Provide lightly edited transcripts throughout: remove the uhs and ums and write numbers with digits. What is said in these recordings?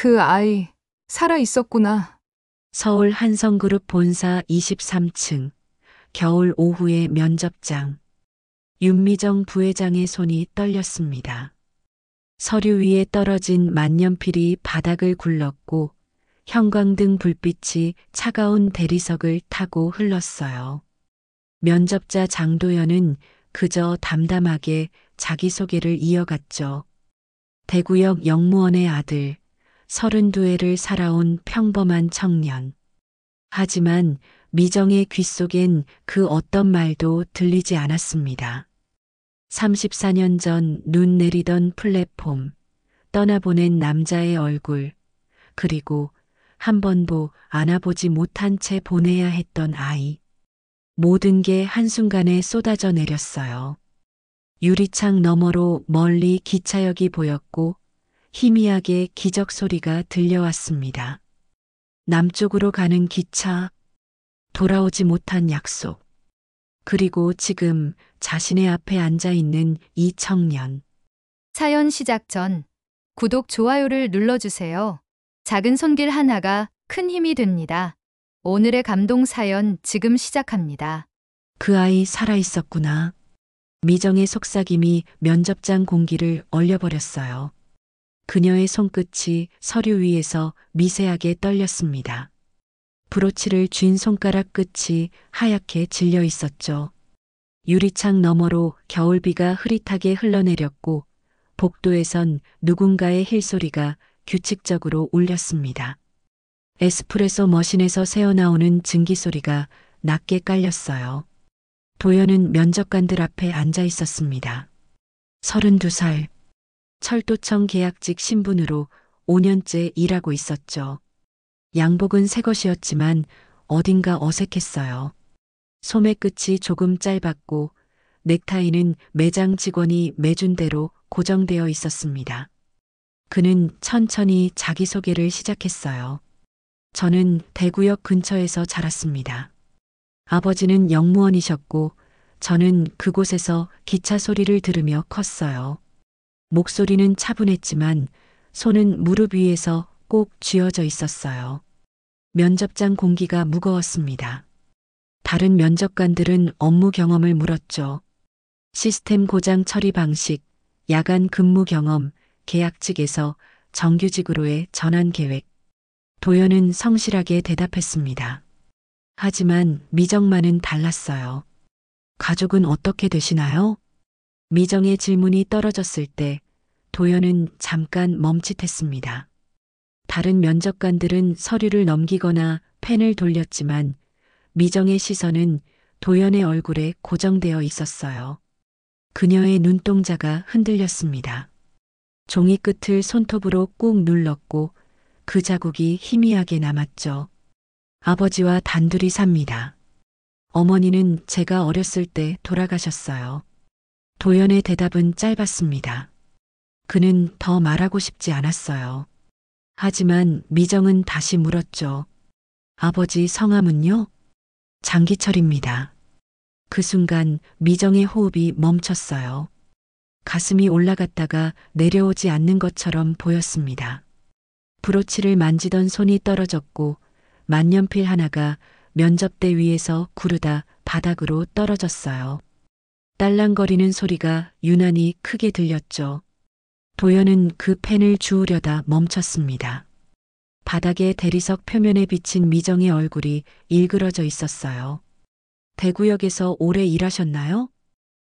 그 아이 살아 있었구나. 서울 한성그룹 본사 23층 겨울 오후의 면접장. 윤미정 부회장의 손이 떨렸습니다. 서류 위에 떨어진 만년필이 바닥을 굴렀고 형광등 불빛이 차가운 대리석을 타고 흘렀어요. 면접자 장도연은 그저 담담하게 자기소개를 이어갔죠. 대구역 영무원의 아들, 32회를 살아온 평범한 청년. 하지만 미정의 귓속엔 그 어떤 말도 들리지 않았습니다. 34년 전 눈 내리던 플랫폼, 떠나보낸 남자의 얼굴, 그리고 한 번도 안아보지 못한 채 보내야 했던 아이. 모든 게 한순간에 쏟아져 내렸어요. 유리창 너머로 멀리 기차역이 보였고 희미하게 기적 소리가 들려왔습니다. 남쪽으로 가는 기차, 돌아오지 못한 약속. 그리고 지금 자신의 앞에 앉아 있는 이 청년. 사연 시작 전 구독, 좋아요를 눌러주세요. 작은 손길 하나가 큰 힘이 됩니다. 오늘의 감동 사연 지금 시작합니다. 그 아이 살아 있었구나. 미정의 속삭임이 면접장 공기를 얼려버렸어요. 그녀의 손끝이 서류 위에서 미세하게 떨렸습니다. 브로치를 쥔 손가락 끝이 하얗게 질려 있었죠. 유리창 너머로 겨울비가 흐릿하게 흘러내렸고 복도에선 누군가의 힐소리가 규칙적으로 울렸습니다. 에스프레소 머신에서 새어나오는 증기 소리가 낮게 깔렸어요. 도연은 면접관들 앞에 앉아 있었습니다. 32살. 철도청 계약직 신분으로 5년째 일하고 있었죠. 양복은 새 것이었지만 어딘가 어색했어요. 소매 끝이 조금 짧았고 넥타이는 매장 직원이 매준 대로 고정되어 있었습니다. 그는 천천히 자기소개를 시작했어요. 저는 대구역 근처에서 자랐습니다. 아버지는 영무원이셨고 저는 그곳에서 기차 소리를 들으며 컸어요. 목소리는 차분했지만 손은 무릎 위에서 꼭 쥐어져 있었어요. 면접장 공기가 무거웠습니다. 다른 면접관들은 업무 경험을 물었죠. 시스템 고장 처리 방식, 야간 근무 경험, 계약 측에서 정규직으로의 전환 계획. 도연은 성실하게 대답했습니다. 하지만 미정만은 달랐어요. 가족은 어떻게 되시나요? 미정의 질문이 떨어졌을 때 도연은 잠깐 멈칫했습니다. 다른 면접관들은 서류를 넘기거나 펜을 돌렸지만 미정의 시선은 도연의 얼굴에 고정되어 있었어요. 그녀의 눈동자가 흔들렸습니다. 종이 끝을 손톱으로 꾹 눌렀고 그 자국이 희미하게 남았죠. 아버지와 단둘이 삽니다. 어머니는 제가 어렸을 때 돌아가셨어요. 도연의 대답은 짧았습니다. 그는 더 말하고 싶지 않았어요. 하지만 미정은 다시 물었죠. 아버지 성함은요? 장기철입니다. 그 순간 미정의 호흡이 멈췄어요. 가슴이 올라갔다가 내려오지 않는 것처럼 보였습니다. 브로치를 만지던 손이 떨어졌고 만년필 하나가 면접대 위에서 구르다 바닥으로 떨어졌어요. 딸랑거리는 소리가 유난히 크게 들렸죠. 도연은 그 펜을 주우려다 멈췄습니다. 바닥에 대리석 표면에 비친 미정의 얼굴이 일그러져 있었어요. 대구역에서 오래 일하셨나요?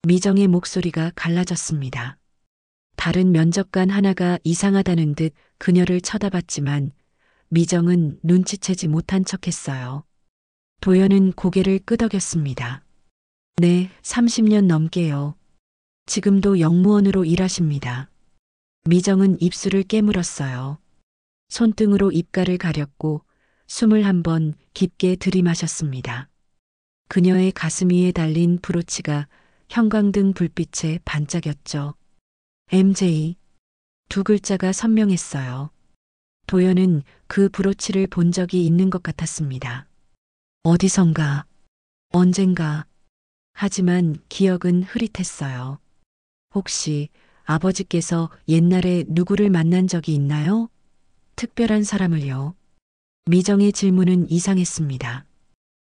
미정의 목소리가 갈라졌습니다. 다른 면접관 하나가 이상하다는 듯 그녀를 쳐다봤지만 미정은 눈치채지 못한 척했어요. 도연은 고개를 끄덕였습니다. 네, 30년 넘게요. 지금도 영무원으로 일하십니다. 미정은 입술을 깨물었어요. 손등으로 입가를 가렸고 숨을 한 번 깊게 들이마셨습니다. 그녀의 가슴 위에 달린 브로치가 형광등 불빛에 반짝였죠. MJ. 두 글자가 선명했어요. 도연은 그 브로치를 본 적이 있는 것 같았습니다. 어디선가, 언젠가. 하지만 기억은 흐릿했어요. 혹시 아버지께서 옛날에 누구를 만난 적이 있나요? 특별한 사람을요? 미정의 질문은 이상했습니다.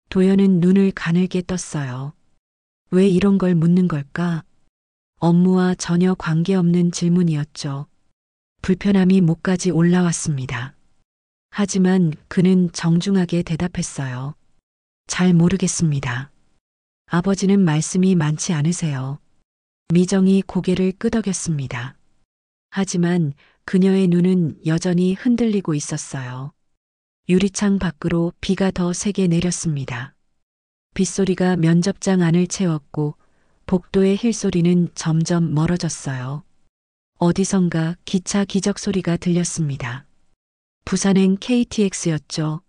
도연은 눈을 가늘게 떴어요. 왜 이런 걸 묻는 걸까? 업무와 전혀 관계없는 질문이었죠. 불편함이 목까지 올라왔습니다. 하지만 그는 정중하게 대답했어요. 잘 모르겠습니다. 아버지는 말씀이 많지 않으세요. 미정이 고개를 끄덕였습니다. 하지만 그녀의 눈은 여전히 흔들리고 있었어요. 유리창 밖으로 비가 더 세게 내렸습니다. 빗소리가 면접장 안을 채웠고 복도의 힐소리는 점점 멀어졌어요. 어디선가 기차 기적 소리가 들렸습니다. 부산행 KTX였죠.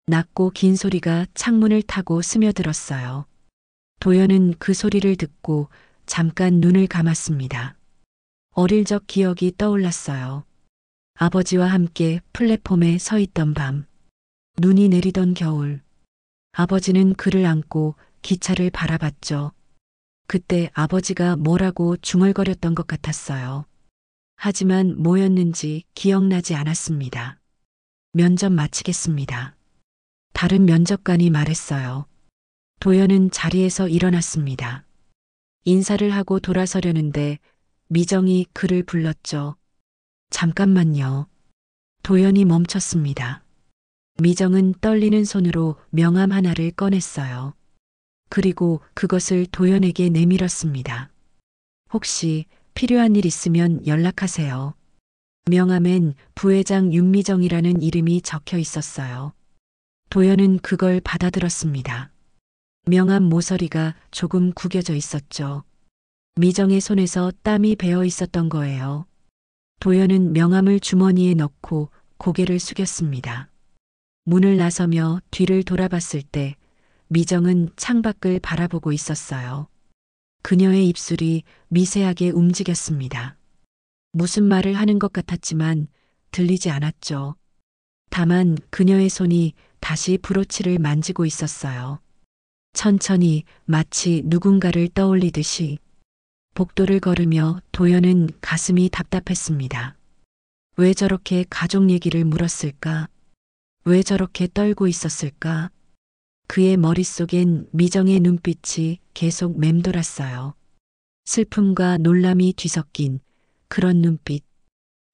낮고 긴 소리가 창문을 타고 스며들었어요. 도연은 그 소리를 듣고 잠깐 눈을 감았습니다. 어릴 적 기억이 떠올랐어요. 아버지와 함께 플랫폼에 서 있던 밤, 눈이 내리던 겨울, 아버지는 그를 안고 기차를 바라봤죠. 그때 아버지가 뭐라고 중얼거렸던 것 같았어요. 하지만 뭐였는지 기억나지 않았습니다. 면접 마치겠습니다. 다른 면접관이 말했어요. 도연은 자리에서 일어났습니다. 인사를 하고 돌아서려는데 미정이 그를 불렀죠. 잠깐만요. 도연이 멈췄습니다. 미정은 떨리는 손으로 명함 하나를 꺼냈어요. 그리고 그것을 도연에게 내밀었습니다. 혹시 필요한 일 있으면 연락하세요. 명함엔 부회장 윤미정이라는 이름이 적혀 있었어요. 도연은 그걸 받아들었습니다. 명함 모서리가 조금 구겨져 있었죠. 미정의 손에서 땀이 배어 있었던 거예요. 도연은 명함을 주머니에 넣고 고개를 숙였습니다. 문을 나서며 뒤를 돌아봤을 때 미정은 창밖을 바라보고 있었어요. 그녀의 입술이 미세하게 움직였습니다. 무슨 말을 하는 것 같았지만 들리지 않았죠. 다만 그녀의 손이 다시 브로치를 만지고 있었어요. 천천히 마치 누군가를 떠올리듯이 복도를 걸으며 도연은 가슴이 답답했습니다. 왜 저렇게 가족 얘기를 물었을까? 왜 저렇게 떨고 있었을까? 그의 머릿속엔 미정의 눈빛이 계속 맴돌았어요. 슬픔과 놀람이 뒤섞인 그런 눈빛.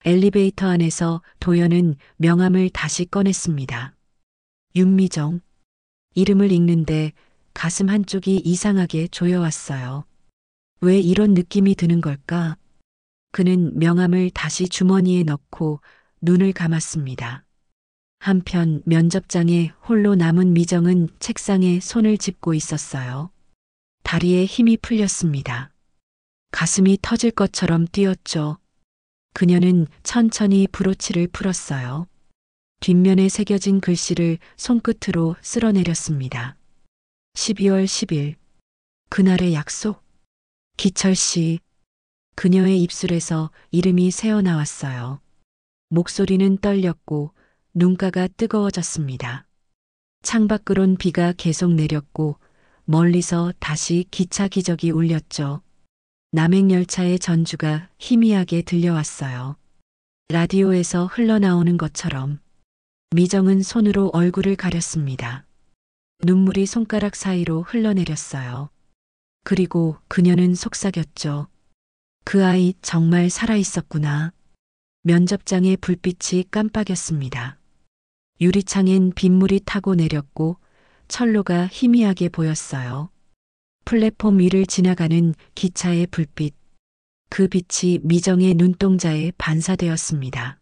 엘리베이터 안에서 도연은 명함을 다시 꺼냈습니다. 윤미정. 이름을 읽는데 가슴 한쪽이 이상하게 조여왔어요. 왜 이런 느낌이 드는 걸까? 그는 명함을 다시 주머니에 넣고 눈을 감았습니다. 한편 면접장에 홀로 남은 미정은 책상에 손을 짚고 있었어요. 다리에 힘이 풀렸습니다. 가슴이 터질 것처럼 뛰었죠. 그녀는 천천히 브로치를 풀었어요. 뒷면에 새겨진 글씨를 손끝으로 쓸어내렸습니다. 12월 10일. 그날의 약속. 기철 씨. 그녀의 입술에서 이름이 새어나왔어요. 목소리는 떨렸고 눈가가 뜨거워졌습니다. 창밖으론 비가 계속 내렸고 멀리서 다시 기차 기적이 울렸죠. 남행열차의 전주가 희미하게 들려왔어요. 라디오에서 흘러나오는 것처럼. 미정은 손으로 얼굴을 가렸습니다. 눈물이 손가락 사이로 흘러내렸어요. 그리고 그녀는 속삭였죠. 그 아이 정말 살아있었구나. 면접장의 불빛이 깜빡였습니다. 유리창엔 빗물이 타고 내렸고 철로가 희미하게 보였어요. 플랫폼 위를 지나가는 기차의 불빛. 그 빛이 미정의 눈동자에 반사되었습니다.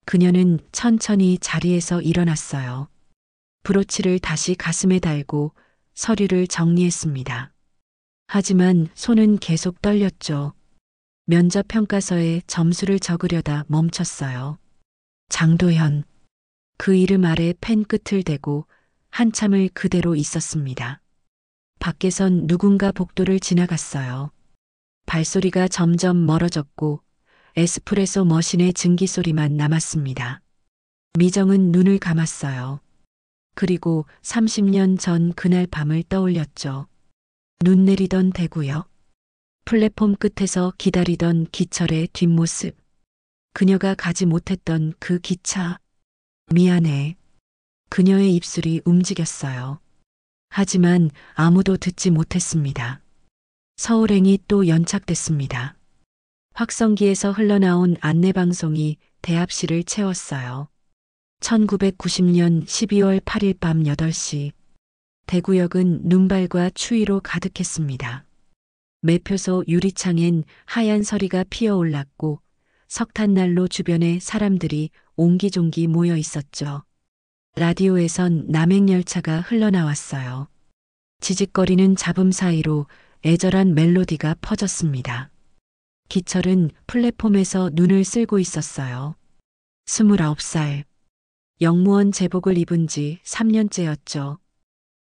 그녀는 천천히 자리에서 일어났어요. 브로치를 다시 가슴에 달고 서류를 정리했습니다. 하지만 손은 계속 떨렸죠. 면접 평가서에 점수를 적으려다 멈췄어요. 장도현. 그 이름 아래 펜 끝을 대고 한참을 그대로 있었습니다. 밖에선 누군가 복도를 지나갔어요. 발소리가 점점 멀어졌고 에스프레소 머신의 증기 소리만 남았습니다. 미정은 눈을 감았어요. 그리고 30년 전 그날 밤을 떠올렸죠. 눈 내리던 대구역. 플랫폼 끝에서 기다리던 기철의 뒷모습. 그녀가 가지 못했던 그 기차. 미안해. 그녀의 입술이 움직였어요. 하지만 아무도 듣지 못했습니다. 서울행이 또 연착됐습니다. 확성기에서 흘러나온 안내방송이 대합실을 채웠어요. 1990년 12월 8일 밤 8시. 대구역은 눈발과 추위로 가득했습니다. 매표소 유리창엔 하얀 서리가 피어올랐고 석탄난로 주변에 사람들이 옹기종기 모여 있었죠. 라디오에선 남행열차가 흘러나왔어요. 지직거리는 잡음 사이로 애절한 멜로디가 퍼졌습니다. 기철은 플랫폼에서 눈을 쓸고 있었어요. 29살. 영무원 제복을 입은 지 3년째였죠.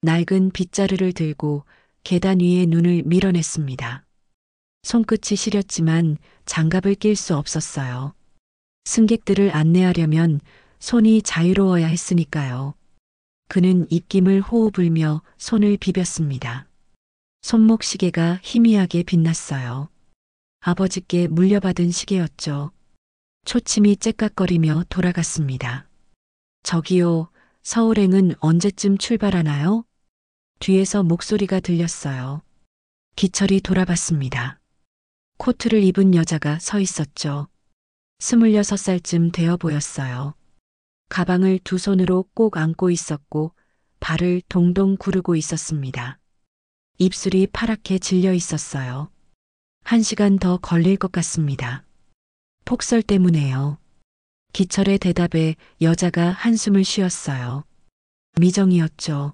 낡은 빗자루를 들고 계단 위에 눈을 밀어냈습니다. 손끝이 시렸지만 장갑을 낄 수 없었어요. 승객들을 안내하려면 손이 자유로워야 했으니까요. 그는 입김을 호흡 불며 손을 비볐습니다. 손목 시계가 희미하게 빛났어요. 아버지께 물려받은 시계였죠. 초침이 째깍거리며 돌아갔습니다. 저기요, 서울행은 언제쯤 출발하나요? 뒤에서 목소리가 들렸어요. 기철이 돌아봤습니다. 코트를 입은 여자가 서 있었죠. 26살쯤 되어 보였어요. 가방을 두 손으로 꼭 안고 있었고 발을 동동 구르고 있었습니다. 입술이 파랗게 질려 있었어요. 1시간 더 걸릴 것 같습니다. 폭설 때문에요. 기철의 대답에 여자가 한숨을 쉬었어요. 미정이었죠.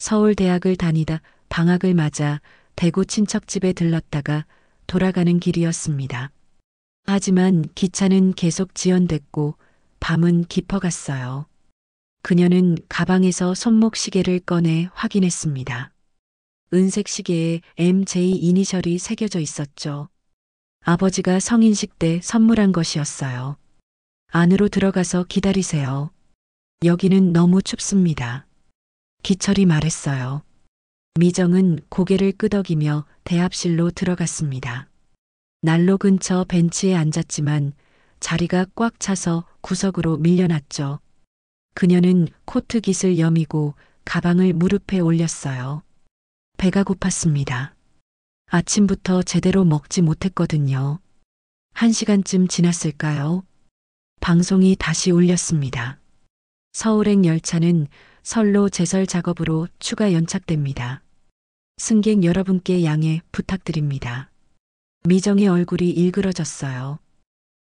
서울대학을 다니다 방학을 맞아 대구 친척집에 들렀다가 돌아가는 길이었습니다. 하지만 기차는 계속 지연됐고 밤은 깊어갔어요. 그녀는 가방에서 손목 시계를 꺼내 확인했습니다. 은색 시계에 MJ 이니셜이 새겨져 있었죠. 아버지가 성인식 때 선물한 것이었어요. 안으로 들어가서 기다리세요. 여기는 너무 춥습니다. 기철이 말했어요. 미정은 고개를 끄덕이며 대합실로 들어갔습니다. 난로 근처 벤치에 앉았지만 자리가 꽉 차서 구석으로 밀려났죠. 그녀는 코트 깃을 여미고 가방을 무릎에 올렸어요. 배가 고팠습니다. 아침부터 제대로 먹지 못했거든요. 1시간쯤 지났을까요? 방송이 다시 울렸습니다. 서울행 열차는 선로 제설 작업으로 추가 연착됩니다. 승객 여러분께 양해 부탁드립니다. 미정의 얼굴이 일그러졌어요.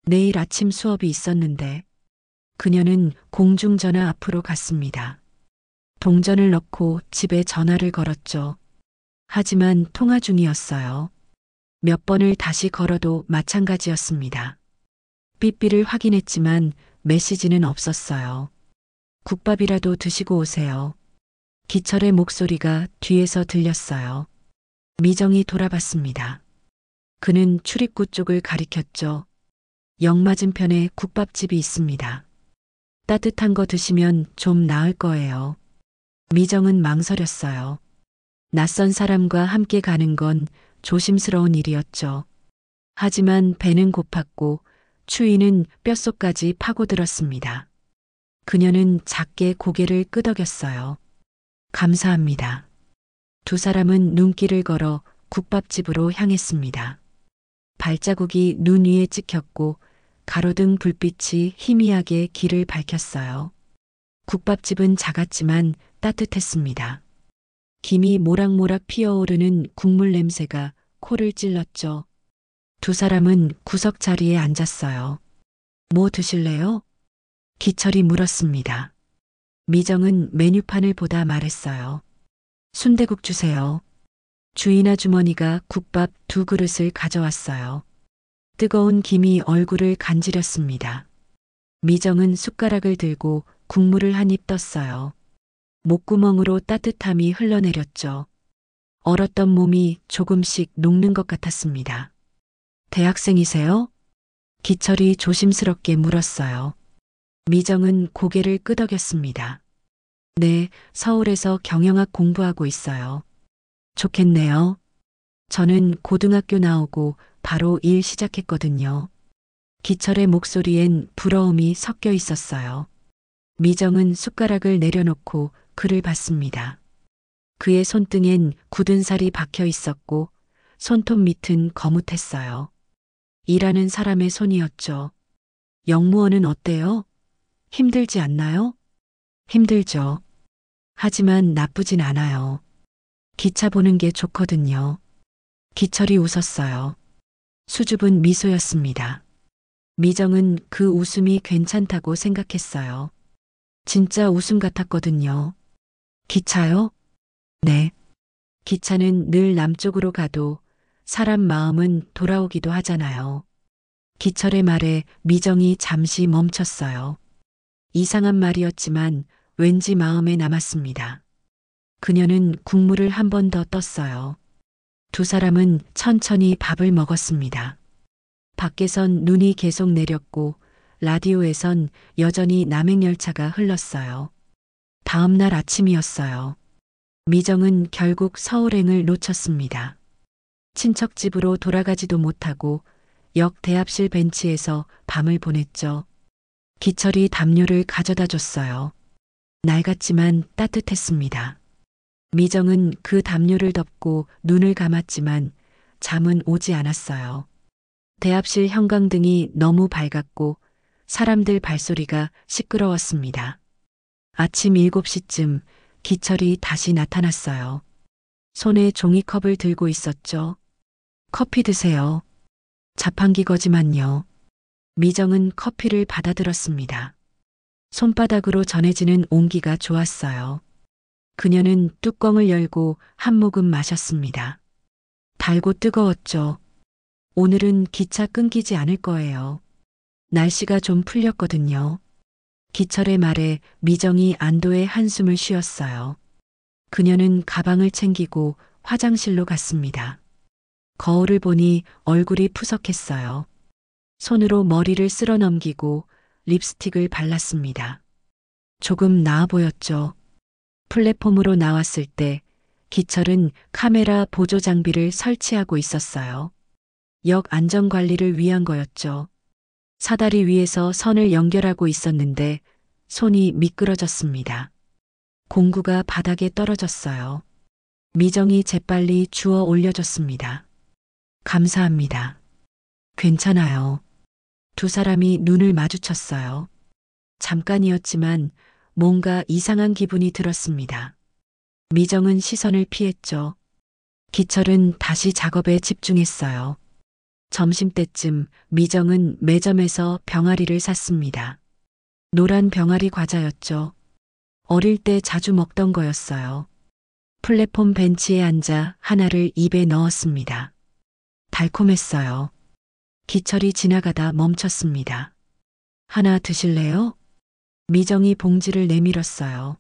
내일 아침 수업이 있었는데 그녀는 공중전화 앞으로 갔습니다. 동전을 넣고 집에 전화를 걸었죠. 하지만 통화 중이었어요. 몇 번을 다시 걸어도 마찬가지였습니다. 삐삐를 확인했지만 메시지는 없었어요. 국밥이라도 드시고 오세요. 기철의 목소리가 뒤에서 들렸어요. 미정이 돌아봤습니다. 그는 출입구 쪽을 가리켰죠. 역 맞은편에 국밥집이 있습니다. 따뜻한 거 드시면 좀 나을 거예요. 미정은 망설였어요. 낯선 사람과 함께 가는 건 조심스러운 일이었죠. 하지만 배는 고팠고 추위는 뼛속까지 파고들었습니다. 그녀는 작게 고개를 끄덕였어요. 감사합니다. 두 사람은 눈길을 걸어 국밥집으로 향했습니다. 발자국이 눈 위에 찍혔고 가로등 불빛이 희미하게 길을 밝혔어요. 국밥집은 작았지만 따뜻했습니다. 김이 모락모락 피어오르는 국물 냄새가 코를 찔렀죠. 두 사람은 구석 자리에 앉았어요. 뭐 드실래요? 기철이 물었습니다. 미정은 메뉴판을 보다 말했어요. 순대국 주세요. 주인 아주머니가 국밥 2그릇을 가져왔어요. 뜨거운 김이 얼굴을 간지렸습니다. 미정은 숟가락을 들고 국물을 한 입 떴어요. 목구멍으로 따뜻함이 흘러내렸죠. 얼었던 몸이 조금씩 녹는 것 같았습니다. 대학생이세요? 기철이 조심스럽게 물었어요. 미정은 고개를 끄덕였습니다. 네, 서울에서 경영학 공부하고 있어요. 좋겠네요. 저는 고등학교 나오고 바로 일 시작했거든요. 기철의 목소리엔 부러움이 섞여 있었어요. 미정은 숟가락을 내려놓고 그를 봤습니다. 그의 손등엔 굳은 살이 박혀 있었고 손톱 밑은 거뭇했어요. 일하는 사람의 손이었죠. 영무원은 어때요? 힘들지 않나요? 힘들죠. 하지만 나쁘진 않아요. 기차 보는 게 좋거든요. 기철이 웃었어요. 수줍은 미소였습니다. 미정은 그 웃음이 괜찮다고 생각했어요. 진짜 웃음 같았거든요. 기차요? 네. 기차는 늘 남쪽으로 가도 사람 마음은 돌아오기도 하잖아요. 기철의 말에 미정이 잠시 멈췄어요. 이상한 말이었지만 왠지 마음에 남았습니다. 그녀는 국물을 한 번 더 떴어요. 두 사람은 천천히 밥을 먹었습니다. 밖에선 눈이 계속 내렸고 라디오에선 여전히 남행열차가 흘렀어요. 다음 날 아침이었어요. 미정은 결국 서울행을 놓쳤습니다. 친척 집으로 돌아가지도 못하고 역 대합실 벤치에서 밤을 보냈죠. 기철이 담요를 가져다 줬어요. 낡았지만 따뜻했습니다. 미정은 그 담요를 덮고 눈을 감았지만 잠은 오지 않았어요. 대합실 형광등이 너무 밝았고 사람들 발소리가 시끄러웠습니다. 아침 7시쯤 기철이 다시 나타났어요. 손에 종이컵을 들고 있었죠. 커피 드세요. 자판기 거지만요. 미정은 커피를 받아들었습니다. 손바닥으로 전해지는 온기가 좋았어요. 그녀는 뚜껑을 열고 한 모금 마셨습니다. 달고 뜨거웠죠. 오늘은 기차 끊기지 않을 거예요. 날씨가 좀 풀렸거든요. 기철의 말에 미정이 안도의 한숨을 쉬었어요. 그녀는 가방을 챙기고 화장실로 갔습니다. 거울을 보니 얼굴이 푸석했어요. 손으로 머리를 쓸어 넘기고 립스틱을 발랐습니다. 조금 나아 보였죠. 플랫폼으로 나왔을 때 기철은 카메라 보조 장비를 설치하고 있었어요. 역 안전관리를 위한 거였죠. 사다리 위에서 선을 연결하고 있었는데 손이 미끄러졌습니다. 공구가 바닥에 떨어졌어요. 미정이 재빨리 주워 올려줬습니다. 감사합니다. 괜찮아요. 두 사람이 눈을 마주쳤어요. 잠깐이었지만 뭔가 이상한 기분이 들었습니다. 미정은 시선을 피했죠. 기철은 다시 작업에 집중했어요. 점심때쯤 미정은 매점에서 병아리를 샀습니다. 노란 병아리 과자였죠. 어릴 때 자주 먹던 거였어요. 플랫폼 벤치에 앉아 하나를 입에 넣었습니다. 달콤했어요. 기철이 지나가다 멈췄습니다. 하나 드실래요? 미정이 봉지를 내밀었어요.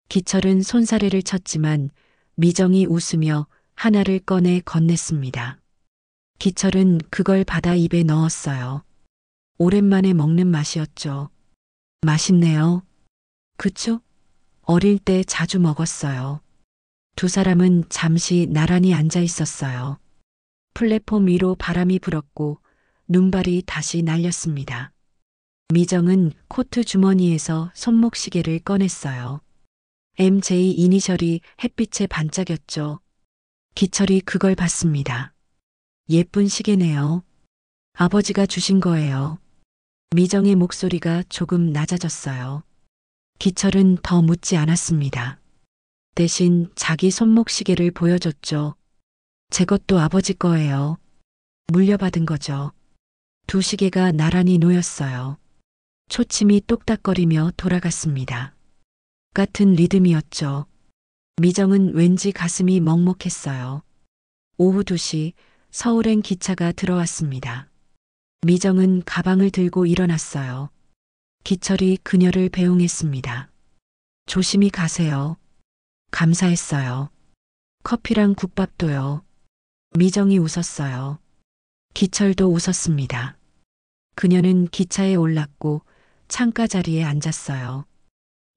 기철은 손사래를 쳤지만 미정이 웃으며 하나를 꺼내 건넸습니다. 기철은 그걸 받아 입에 넣었어요. 오랜만에 먹는 맛이었죠. 맛있네요. 그쵸? 어릴 때 자주 먹었어요. 두 사람은 잠시 나란히 앉아 있었어요. 플랫폼 위로 바람이 불었고 눈발이 다시 날렸습니다. 미정은 코트 주머니에서 손목시계를 꺼냈어요. MJ 이니셜이 햇빛에 반짝였죠. 기철이 그걸 봤습니다. 예쁜 시계네요. 아버지가 주신 거예요. 미정의 목소리가 조금 낮아졌어요. 기철은 더 묻지 않았습니다. 대신 자기 손목시계를 보여줬죠. 제 것도 아버지 거예요. 물려받은 거죠. 두 시계가 나란히 놓였어요. 초침이 똑딱거리며 돌아갔습니다. 같은 리듬이었죠. 미정은 왠지 가슴이 먹먹했어요. 오후 2시 서울행 기차가 들어왔습니다. 미정은 가방을 들고 일어났어요. 기철이 그녀를 배웅했습니다. 조심히 가세요. 감사했어요. 커피랑 국밥도요. 미정이 웃었어요. 기철도 웃었습니다. 그녀는 기차에 올랐고 창가 자리에 앉았어요.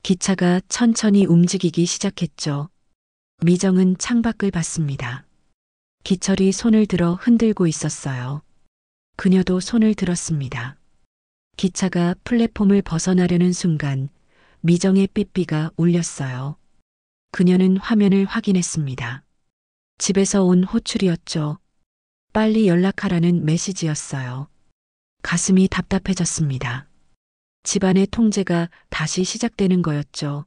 기차가 천천히 움직이기 시작했죠. 미정은 창밖을 봤습니다. 기철이 손을 들어 흔들고 있었어요. 그녀도 손을 들었습니다. 기차가 플랫폼을 벗어나려는 순간 미정의 삐삐가 울렸어요. 그녀는 화면을 확인했습니다. 집에서 온 호출이었죠. 빨리 연락하라는 메시지였어요. 가슴이 답답해졌습니다. 집안의 통제가 다시 시작되는 거였죠.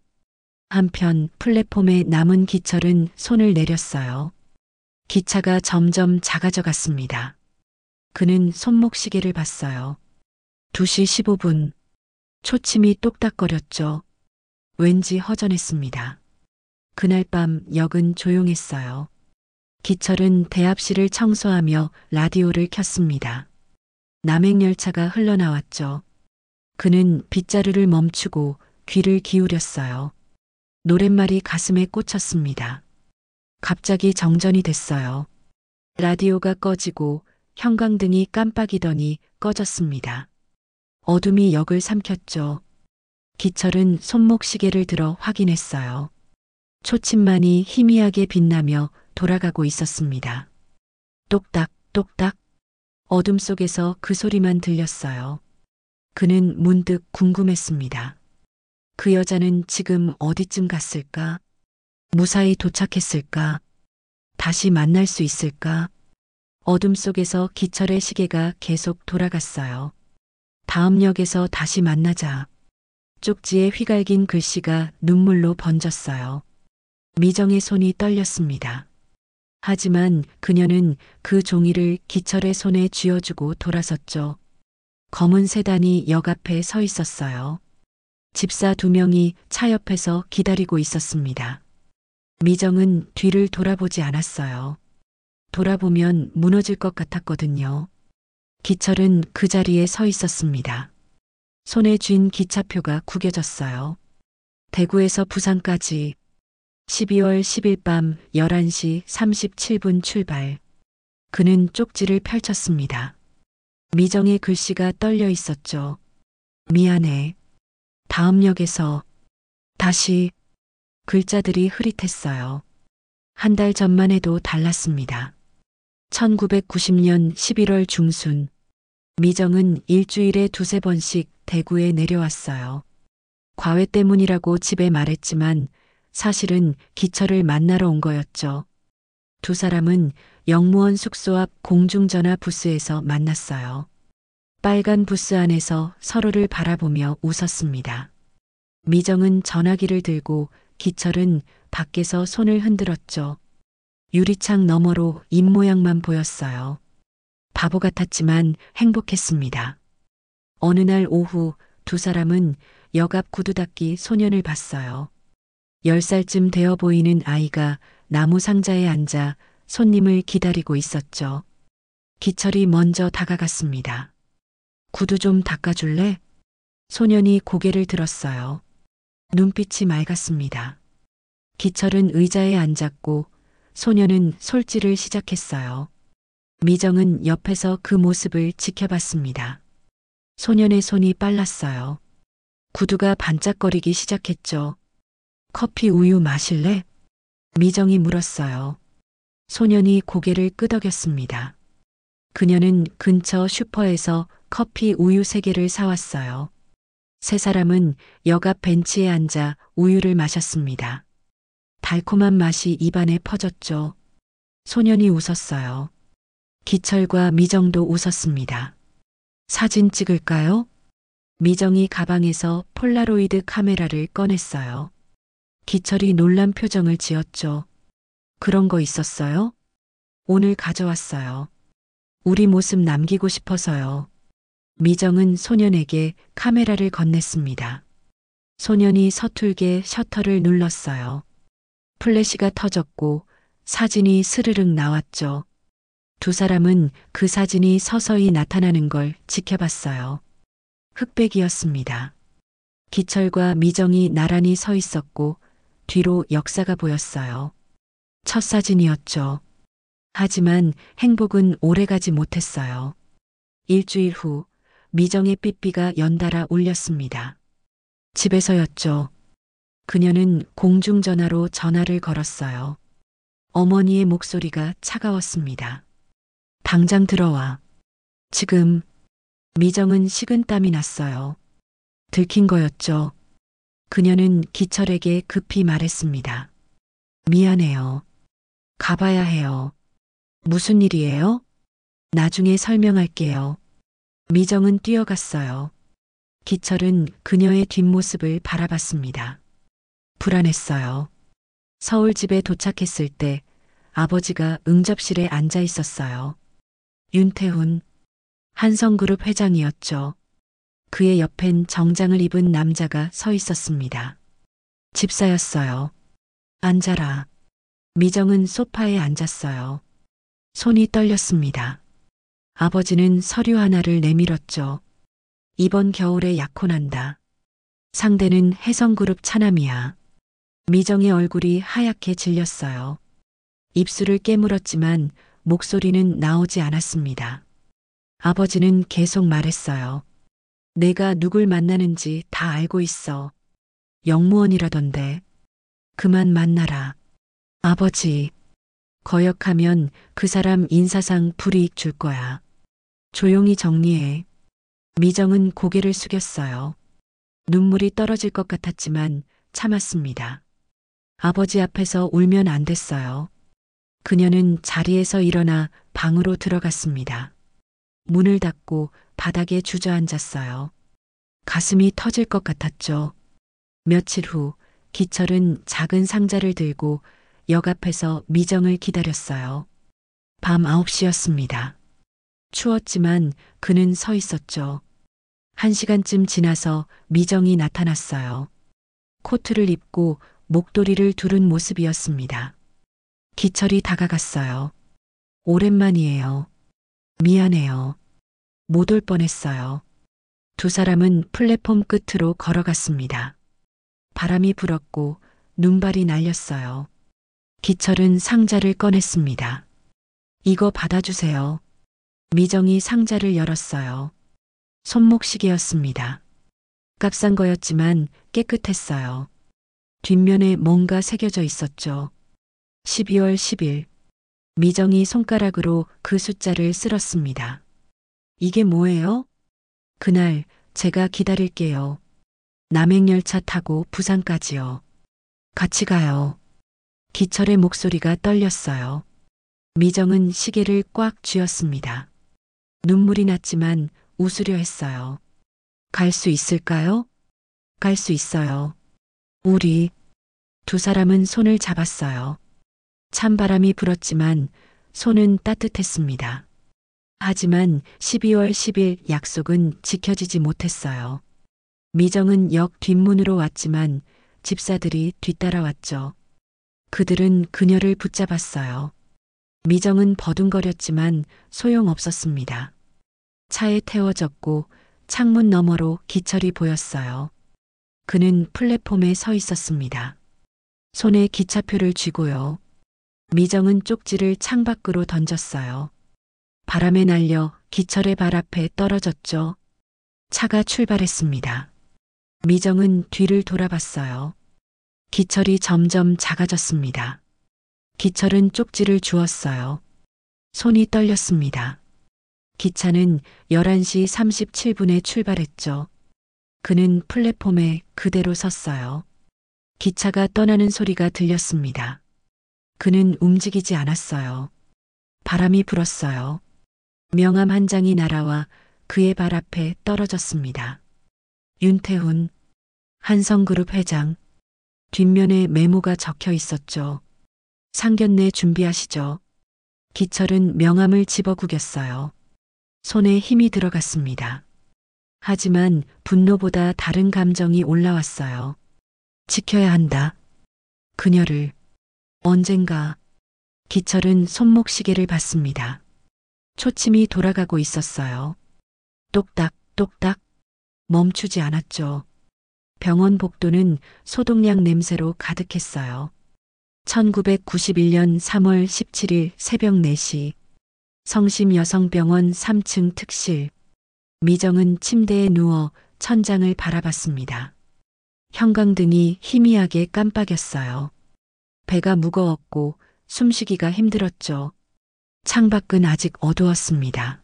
한편 플랫폼에 남은 기철은 손을 내렸어요. 기차가 점점 작아져 갔습니다. 그는 손목시계를 봤어요. 2시 15분. 초침이 똑딱거렸죠. 왠지 허전했습니다. 그날 밤 역은 조용했어요. 기철은 대합실을 청소하며 라디오를 켰습니다. 남행열차가 흘러나왔죠. 그는 빗자루를 멈추고 귀를 기울였어요. 노랫말이 가슴에 꽂혔습니다. 갑자기 정전이 됐어요. 라디오가 꺼지고 형광등이 깜빡이더니 꺼졌습니다. 어둠이 역을 삼켰죠. 기철은 손목시계를 들어 확인했어요. 초침만이 희미하게 빛나며 돌아가고 있었습니다. 똑딱, 똑딱. 어둠 속에서 그 소리만 들렸어요. 그는 문득 궁금했습니다. 그 여자는 지금 어디쯤 갔을까? 무사히 도착했을까? 다시 만날 수 있을까? 어둠 속에서 기철의 시계가 계속 돌아갔어요. 다음 역에서 다시 만나자. 쪽지에 휘갈긴 글씨가 눈물로 번졌어요. 미정의 손이 떨렸습니다. 하지만 그녀는 그 종이를 기철의 손에 쥐어주고 돌아섰죠. 검은 세단이 역 앞에 서 있었어요. 집사 2명이 차 옆에서 기다리고 있었습니다. 미정은 뒤를 돌아보지 않았어요. 돌아보면 무너질 것 같았거든요. 기철은 그 자리에 서 있었습니다. 손에 쥔 기차표가 구겨졌어요. 대구에서 부산까지 12월 10일 밤 11시 37분 출발. 그는 쪽지를 펼쳤습니다. 미정의 글씨가 떨려 있었죠. 미안해. 다음 역에서 다시. 글자들이 흐릿했어요. 한 달 전만 해도 달랐습니다. 1990년 11월 중순. 미정은 일주일에 2~3번씩 대구에 내려왔어요. 과외 때문이라고 집에 말했지만 사실은 기철을 만나러 온 거였죠. 두 사람은 영무원 숙소 앞 공중전화 부스에서 만났어요. 빨간 부스 안에서 서로를 바라보며 웃었습니다. 미정은 전화기를 들고 기철은 밖에서 손을 흔들었죠. 유리창 너머로 입모양만 보였어요. 바보 같았지만 행복했습니다. 어느 날 오후 두 사람은 역 앞 구두 닦기 소년을 봤어요. 10살쯤 되어 보이는 아이가 나무 상자에 앉아 손님을 기다리고 있었죠. 기철이 먼저 다가갔습니다. 구두 좀 닦아줄래? 소년이 고개를 들었어요. 눈빛이 맑았습니다. 기철은 의자에 앉았고 소년은 솔질을 시작했어요. 미정은 옆에서 그 모습을 지켜봤습니다. 소년의 손이 빨랐어요. 구두가 반짝거리기 시작했죠. 커피 우유 마실래? 미정이 물었어요. 소년이 고개를 끄덕였습니다. 그녀는 근처 슈퍼에서 커피 우유 3개를 사왔어요. 세 사람은 역 앞 벤치에 앉아 우유를 마셨습니다. 달콤한 맛이 입안에 퍼졌죠. 소년이 웃었어요. 기철과 미정도 웃었습니다. 사진 찍을까요? 미정이 가방에서 폴라로이드 카메라를 꺼냈어요. 기철이 놀란 표정을 지었죠. 그런 거 있었어요? 오늘 가져왔어요. 우리 모습 남기고 싶어서요. 미정은 소년에게 카메라를 건넸습니다. 소년이 서툴게 셔터를 눌렀어요. 플래시가 터졌고 사진이 스르륵 나왔죠. 두 사람은 그 사진이 서서히 나타나는 걸 지켜봤어요. 흑백이었습니다. 기철과 미정이 나란히 서 있었고 뒤로 역사가 보였어요. 첫 사진이었죠. 하지만 행복은 오래가지 못했어요. 일주일 후 미정의 삐삐가 연달아 울렸습니다. 집에서였죠. 그녀는 공중전화로 전화를 걸었어요. 어머니의 목소리가 차가웠습니다. 당장 들어와. 지금 미정은 식은땀이 났어요. 들킨 거였죠. 그녀는 기철에게 급히 말했습니다. 미안해요. 가봐야 해요. 무슨 일이에요? 나중에 설명할게요. 미정은 뛰어갔어요. 기철은 그녀의 뒷모습을 바라봤습니다. 불안했어요. 서울 집에 도착했을 때 아버지가 응접실에 앉아 있었어요. 윤태훈, 한성그룹 회장이었죠. 그의 옆엔 정장을 입은 남자가 서 있었습니다. 집사였어요. 앉아라. 미정은 소파에 앉았어요. 손이 떨렸습니다. 아버지는 서류 하나를 내밀었죠. 이번 겨울에 약혼한다. 상대는 혜성그룹 차남이야. 미정의 얼굴이 하얗게 질렸어요. 입술을 깨물었지만 목소리는 나오지 않았습니다. 아버지는 계속 말했어요. 내가 누굴 만나는지 다 알고 있어. 영무원이라던데. 그만 만나라. 아버지. 거역하면 그 사람 인사상 불이익 줄 거야. 조용히 정리해. 미정은 고개를 숙였어요. 눈물이 떨어질 것 같았지만 참았습니다. 아버지 앞에서 울면 안 됐어요. 그녀는 자리에서 일어나 방으로 들어갔습니다. 문을 닫고 바닥에 주저앉았어요. 가슴이 터질 것 같았죠. 며칠 후 기철은 작은 상자를 들고 역 앞에서 미정을 기다렸어요. 밤 9시였습니다. 추웠지만 그는 서 있었죠. 1시간쯤 지나서 미정이 나타났어요. 코트를 입고 목도리를 두른 모습이었습니다. 기철이 다가갔어요. 오랜만이에요. 미안해요. 못 올 뻔했어요. 두 사람은 플랫폼 끝으로 걸어갔습니다. 바람이 불었고 눈발이 날렸어요. 기철은 상자를 꺼냈습니다. 이거 받아주세요. 미정이 상자를 열었어요. 손목시계였습니다. 값싼 거였지만 깨끗했어요. 뒷면에 뭔가 새겨져 있었죠. 12월 10일. 미정이 손가락으로 그 숫자를 쓸었습니다. 이게 뭐예요? 그날 제가 기다릴게요. 남행열차 타고 부산까지요. 같이 가요. 기철의 목소리가 떨렸어요. 미정은 시계를 꽉 쥐었습니다. 눈물이 났지만 웃으려 했어요. 갈 수 있을까요? 갈 수 있어요. 우리. 두 사람은 손을 잡았어요. 찬바람이 불었지만 손은 따뜻했습니다. 하지만 12월 10일 약속은 지켜지지 못했어요. 미정은 역 뒷문으로 왔지만 집사들이 뒤따라왔죠. 그들은 그녀를 붙잡았어요. 미정은 버둥거렸지만 소용없었습니다. 차에 태워졌고 창문 너머로 기철이 보였어요. 그는 플랫폼에 서 있었습니다. 손에 기차표를 쥐고요. 미정은 쪽지를 창밖으로 던졌어요. 바람에 날려 기철의 발 앞에 떨어졌죠. 차가 출발했습니다. 미정은 뒤를 돌아봤어요. 기철이 점점 작아졌습니다. 기철은 쪽지를 주었어요. 손이 떨렸습니다. 기차는 11시 37분에 출발했죠. 그는 플랫폼에 그대로 섰어요. 기차가 떠나는 소리가 들렸습니다. 그는 움직이지 않았어요. 바람이 불었어요. 명함 한 장이 날아와 그의 발 앞에 떨어졌습니다. 윤태훈, 한성그룹 회장. 뒷면에 메모가 적혀 있었죠. 상견례 준비하시죠. 기철은 명함을 집어 구겼어요. 손에 힘이 들어갔습니다. 하지만 분노보다 다른 감정이 올라왔어요. 지켜야 한다. 그녀를. 언젠가. 기철은 손목시계를 봤습니다. 초침이 돌아가고 있었어요. 똑딱, 똑딱. 멈추지 않았죠. 병원 복도는 소독약 냄새로 가득했어요. 1991년 3월 17일 새벽 4시. 성심 여성병원 3층 특실. 미정은 침대에 누워 천장을 바라봤습니다. 형광등이 희미하게 깜빡였어요. 배가 무거웠고 숨쉬기가 힘들었죠. 창밖은 아직 어두웠습니다.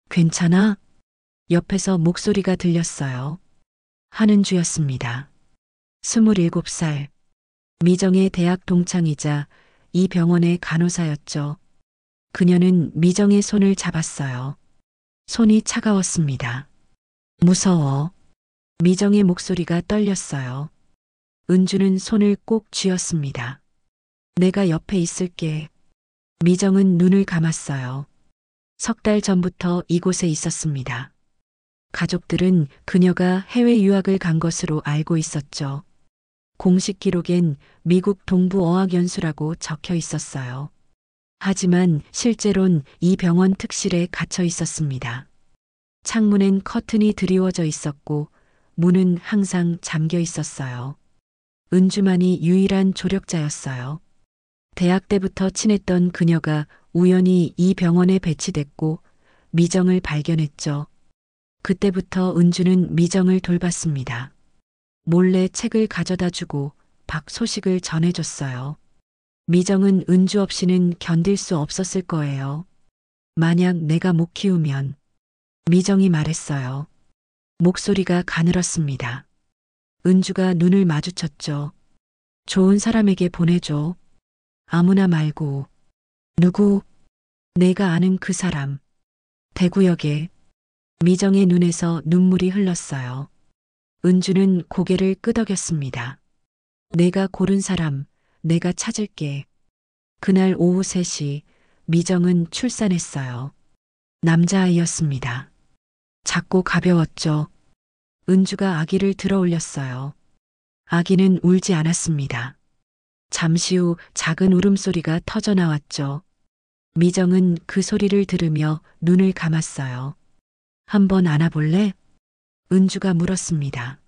괜찮아? 옆에서 목소리가 들렸어요. 한은주였습니다. 27살. 미정의 대학 동창이자 이 병원의 간호사였죠. 그녀는 미정의 손을 잡았어요. 손이 차가웠습니다. 무서워. 미정의 목소리가 떨렸어요. 은주는 손을 꼭 쥐었습니다. 내가 옆에 있을게. 미정은 눈을 감았어요. 3달 전부터 이곳에 있었습니다. 가족들은 그녀가 해외 유학을 간 것으로 알고 있었죠. 공식 기록엔 미국 동부 어학연수라고 적혀 있었어요. 하지만 실제론 이 병원 특실에 갇혀 있었습니다. 창문엔 커튼이 드리워져 있었고 문은 항상 잠겨 있었어요. 은주만이 유일한 조력자였어요. 대학 때부터 친했던 그녀가 우연히 이 병원에 배치됐고 미정을 발견했죠. 그때부터 은주는 미정을 돌봤습니다. 몰래 책을 가져다 주고 박 소식을 전해줬어요. 미정은 은주 없이는 견딜 수 없었을 거예요. 만약 내가 못 키우면. 미정이 말했어요. 목소리가 가늘었습니다. 은주가 눈을 마주쳤죠. 좋은 사람에게 보내줘. 아무나 말고. 누구? 내가 아는 그 사람. 대구역에. 미정의 눈에서 눈물이 흘렀어요. 은주는 고개를 끄덕였습니다. 내가 고른 사람, 내가 찾을게. 그날 오후 3시 미정은 출산했어요. 남자아이였습니다. 작고 가벼웠죠. 은주가 아기를 들어 올렸어요. 아기는 울지 않았습니다. 잠시 후 작은 울음소리가 터져 나왔죠. 미정은 그 소리를 들으며 눈을 감았어요. 한번 안아볼래? 은주가 물었습니다.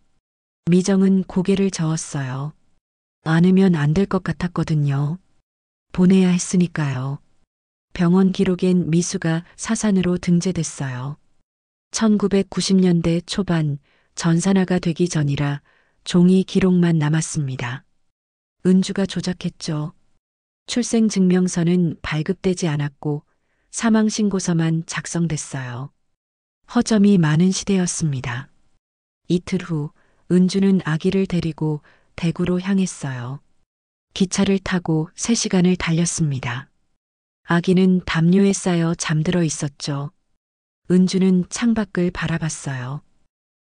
미정은 고개를 저었어요. 안으면 안 될 것 같았거든요. 보내야 했으니까요. 병원 기록엔 미수가 사산으로 등재됐어요. 1990년대 초반 전산화가 되기 전이라 종이 기록만 남았습니다. 은주가 조작했죠. 출생증명서는 발급되지 않았고 사망신고서만 작성됐어요. 허점이 많은 시대였습니다. 이틀 후 은주는 아기를 데리고 대구로 향했어요. 기차를 타고 3시간을 달렸습니다. 아기는 담요에 쌓여 잠들어 있었죠. 은주는 창밖을 바라봤어요.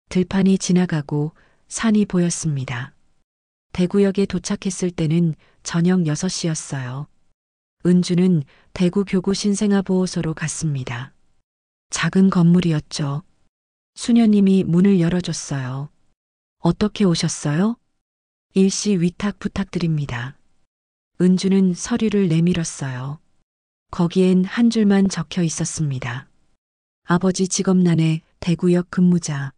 들판이 지나가고 산이 보였습니다. 대구역에 도착했을 때는 저녁 6시였어요. 은주는 대구 교구 신생아보호소로 갔습니다. 작은 건물이었죠. 수녀님이 문을 열어줬어요. 어떻게 오셨어요? 일시 위탁 부탁드립니다. 은주는 서류를 내밀었어요. 거기엔 한 줄만 적혀 있었습니다. 아버지 직업란에 대구역 근무자.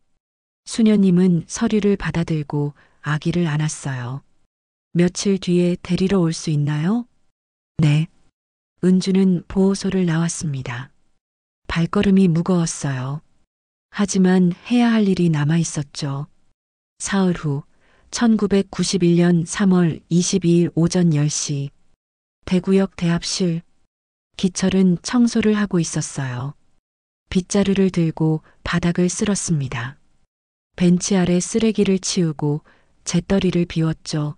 수녀님은 서류를 받아들고 아기를 안았어요. 며칠 뒤에 데리러 올 수 있나요? 네. 은주는 보호소를 나왔습니다. 발걸음이 무거웠어요. 하지만 해야 할 일이 남아 있었죠. 사흘 후 1991년 3월 22일 오전 10시 대구역 대합실. 기철은 청소를 하고 있었어요. 빗자루를 들고 바닥을 쓸었습니다. 벤치 아래 쓰레기를 치우고 재떨이를 비웠죠.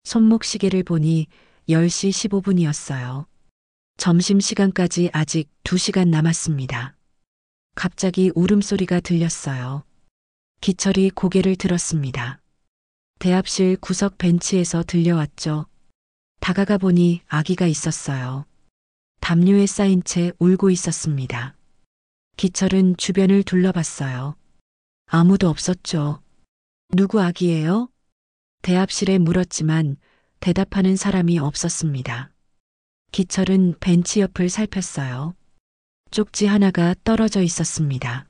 손목시계를 보니 10시 15분이었어요. 점심시간까지 아직 2시간 남았습니다. 갑자기 울음소리가 들렸어요. 기철이 고개를 들었습니다. 대합실 구석 벤치에서 들려왔죠. 다가가 보니 아기가 있었어요. 담요에 쌓인 채 울고 있었습니다. 기철은 주변을 둘러봤어요. 아무도 없었죠. 누구 아기예요? 대합실에 물었지만 대답하는 사람이 없었습니다. 기철은 벤치 옆을 살폈어요. 쪽지 하나가 떨어져 있었습니다.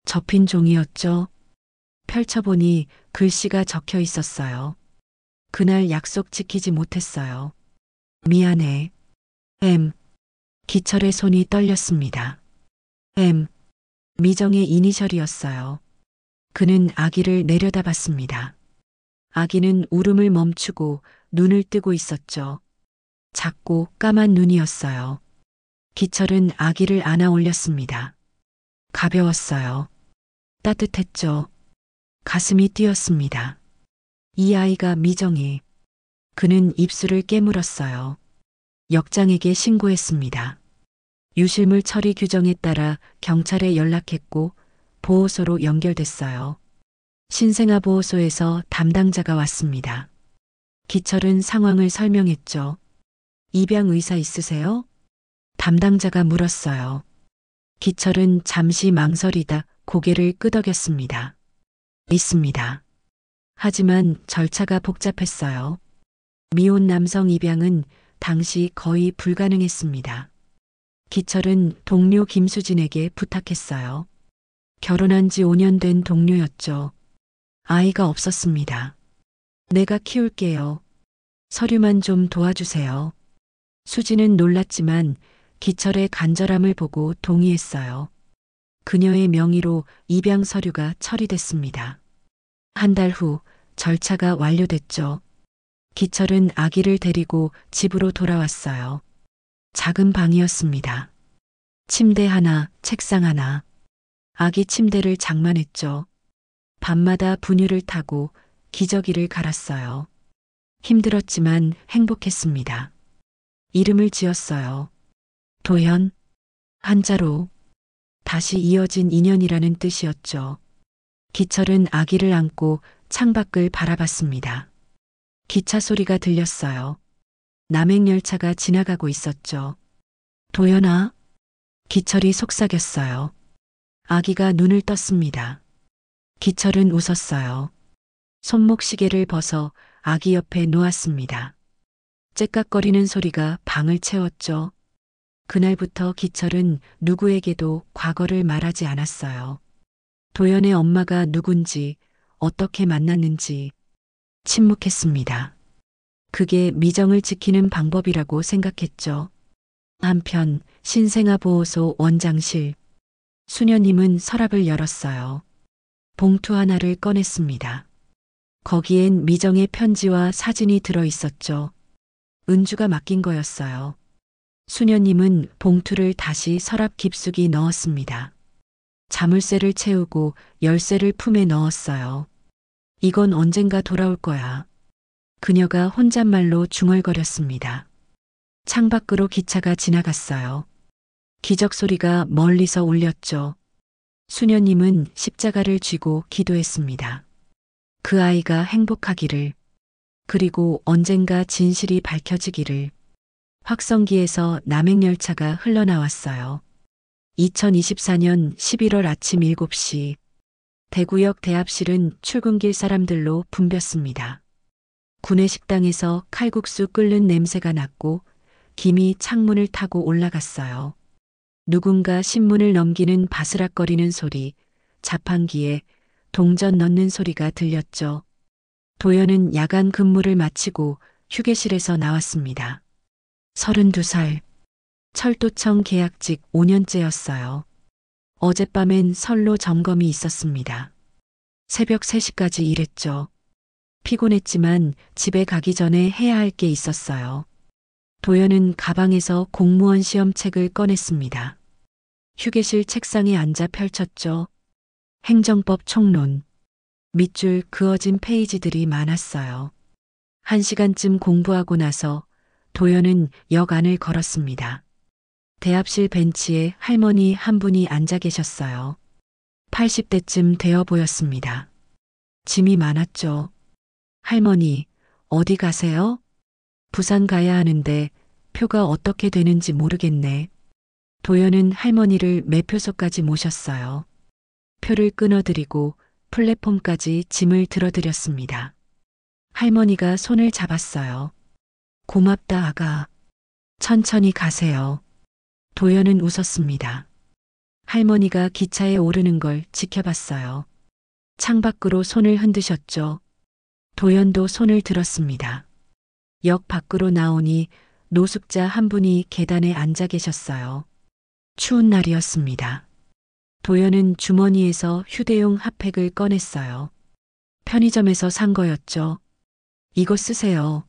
접힌 종이였죠. 펼쳐보니 글씨가 적혀 있었어요. 그날 약속 지키지 못했어요. 미안해. M. 기철의 손이 떨렸습니다. M. 미정의 이니셜이었어요. 그는 아기를 내려다봤습니다. 아기는 울음을 멈추고 눈을 뜨고 있었죠. 작고 까만 눈이었어요. 기철은 아기를 안아 올렸습니다. 가벼웠어요. 따뜻했죠. 가슴이 뛰었습니다. 이 아이가 미정이. 그는 입술을 깨물었어요. 역장에게 신고했습니다. 유실물 처리 규정에 따라 경찰에 연락했고 보호소로 연결됐어요. 신생아 보호소에서 담당자가 왔습니다. 기철은 상황을 설명했죠. 입양 의사 있으세요? 담당자가 물었어요. 기철은 잠시 망설이다 고개를 끄덕였습니다. 있습니다. 하지만 절차가 복잡했어요. 미혼 남성 입양은 당시 거의 불가능했습니다. 기철은 동료 김수진에게 부탁했어요. 결혼한 지 5년 된 동료였죠. 아이가 없었습니다. 내가 키울게요. 서류만 좀 도와주세요. 수진은 놀랐지만 기철의 간절함을 보고 동의했어요. 그녀의 명의로 입양 서류가 처리됐습니다. 한 달 후 절차가 완료됐죠. 기철은 아기를 데리고 집으로 돌아왔어요. 작은 방이었습니다. 침대 하나, 책상 하나. 아기 침대를 장만했죠. 밤마다 분유를 타고 기저귀를 갈았어요. 힘들었지만 행복했습니다. 이름을 지었어요. 도현, 한자로 다시 이어진 인연이라는 뜻이었죠. 기철은 아기를 안고 창밖을 바라봤습니다. 기차 소리가 들렸어요. 남행열차가 지나가고 있었죠. 도연아? 기철이 속삭였어요. 아기가 눈을 떴습니다. 기철은 웃었어요. 손목시계를 벗어 아기 옆에 놓았습니다. 째깍거리는 소리가 방을 채웠죠. 그날부터 기철은 누구에게도 과거를 말하지 않았어요. 도연의 엄마가 누군지, 어떻게 만났는지 침묵했습니다. 그게 미정을 지키는 방법이라고 생각했죠. 한편 신생아 보호소 원장실. 수녀님은 서랍을 열었어요. 봉투 하나를 꺼냈습니다. 거기엔 미정의 편지와 사진이 들어 있었죠. 은주가 맡긴 거였어요. 수녀님은 봉투를 다시 서랍 깊숙이 넣었습니다. 자물쇠를 채우고 열쇠를 품에 넣었어요. 이건 언젠가 돌아올 거야. 그녀가 혼잣말로 중얼거렸습니다. 창밖으로 기차가 지나갔어요. 기적 소리가 멀리서 울렸죠. 수녀님은 십자가를 쥐고 기도했습니다. 그 아이가 행복하기를, 그리고 언젠가 진실이 밝혀지기를. 확성기에서 남행열차가 흘러나왔어요. 2024년 11월 아침 7시. 대구역 대합실은 출근길 사람들로 붐볐습니다. 구내식당에서 칼국수 끓는 냄새가 났고 김이 창문을 타고 올라갔어요. 누군가 신문을 넘기는 바스락거리는 소리, 자판기에 동전 넣는 소리가 들렸죠. 도연은 야간 근무를 마치고 휴게실에서 나왔습니다. 32살. 철도청 계약직 5년째였어요. 어젯밤엔 선로 점검이 있었습니다. 새벽 3시까지 일했죠. 피곤했지만 집에 가기 전에 해야 할 게 있었어요. 도연은 가방에서 공무원 시험책을 꺼냈습니다. 휴게실 책상에 앉아 펼쳤죠. 행정법 총론. 밑줄 그어진 페이지들이 많았어요. 1시간쯤 공부하고 나서 도연은 역 안을 걸었습니다. 대합실 벤치에 할머니 한 분이 앉아 계셨어요. 80대쯤 되어 보였습니다. 짐이 많았죠. 할머니, 어디 가세요? 부산 가야 하는데 표가 어떻게 되는지 모르겠네. 도연은 할머니를 매표소까지 모셨어요. 표를 끊어드리고 플랫폼까지 짐을 들어드렸습니다. 할머니가 손을 잡았어요. 고맙다, 아가. 천천히 가세요. 도연은 웃었습니다. 할머니가 기차에 오르는 걸 지켜봤어요. 창밖으로 손을 흔드셨죠. 도연도 손을 들었습니다. 역 밖으로 나오니 노숙자 한 분이 계단에 앉아 계셨어요. 추운 날이었습니다. 도연은 주머니에서 휴대용 핫팩을 꺼냈어요. 편의점에서 산 거였죠. 이거 쓰세요.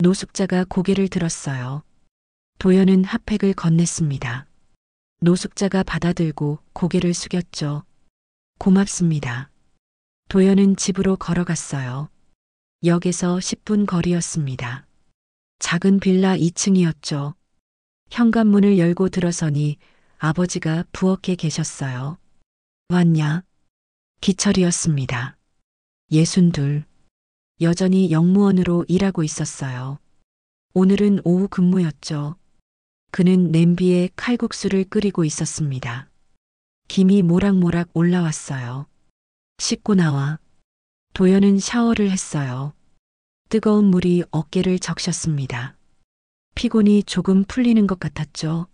노숙자가 고개를 들었어요. 도연은 핫팩을 건넸습니다. 노숙자가 받아들고 고개를 숙였죠. 고맙습니다. 도연은 집으로 걸어갔어요. 역에서 10분 거리였습니다. 작은 빌라 2층이었죠. 현관문을 열고 들어서니 아버지가 부엌에 계셨어요. 왔냐? 기철이었습니다. 62. 여전히 영무원으로 일하고 있었어요. 오늘은 오후 근무였죠. 그는 냄비에 칼국수를 끓이고 있었습니다. 김이 모락모락 올라왔어요. 씻고 나와. 도연은 샤워를 했어요. 뜨거운 물이 어깨를 적셨습니다. 피곤이 조금 풀리는 것 같았죠.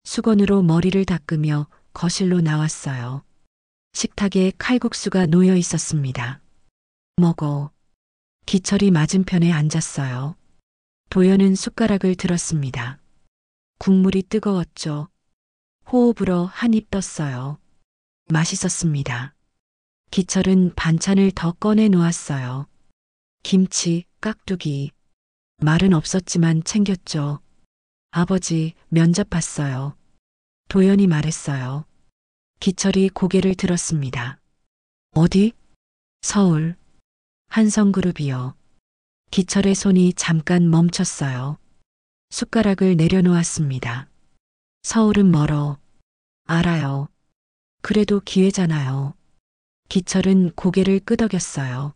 수건으로 머리를 닦으며 거실로 나왔어요. 식탁에 칼국수가 놓여 있었습니다. 먹어. 기철이 맞은편에 앉았어요. 도연은 숟가락을 들었습니다. 국물이 뜨거웠죠. 호흡으로 한 입 떴어요. 맛있었습니다. 기철은 반찬을 더 꺼내 놓았어요. 김치, 깍두기. 말은 없었지만 챙겼죠. 아버지, 면접 봤어요. 도연이 말했어요. 기철이 고개를 들었습니다. 어디? 서울. 한성그룹이요. 기철의 손이 잠깐 멈췄어요. 숟가락을 내려놓았습니다. 서울은 멀어. 알아요. 그래도 기회잖아요. 기철은 고개를 끄덕였어요.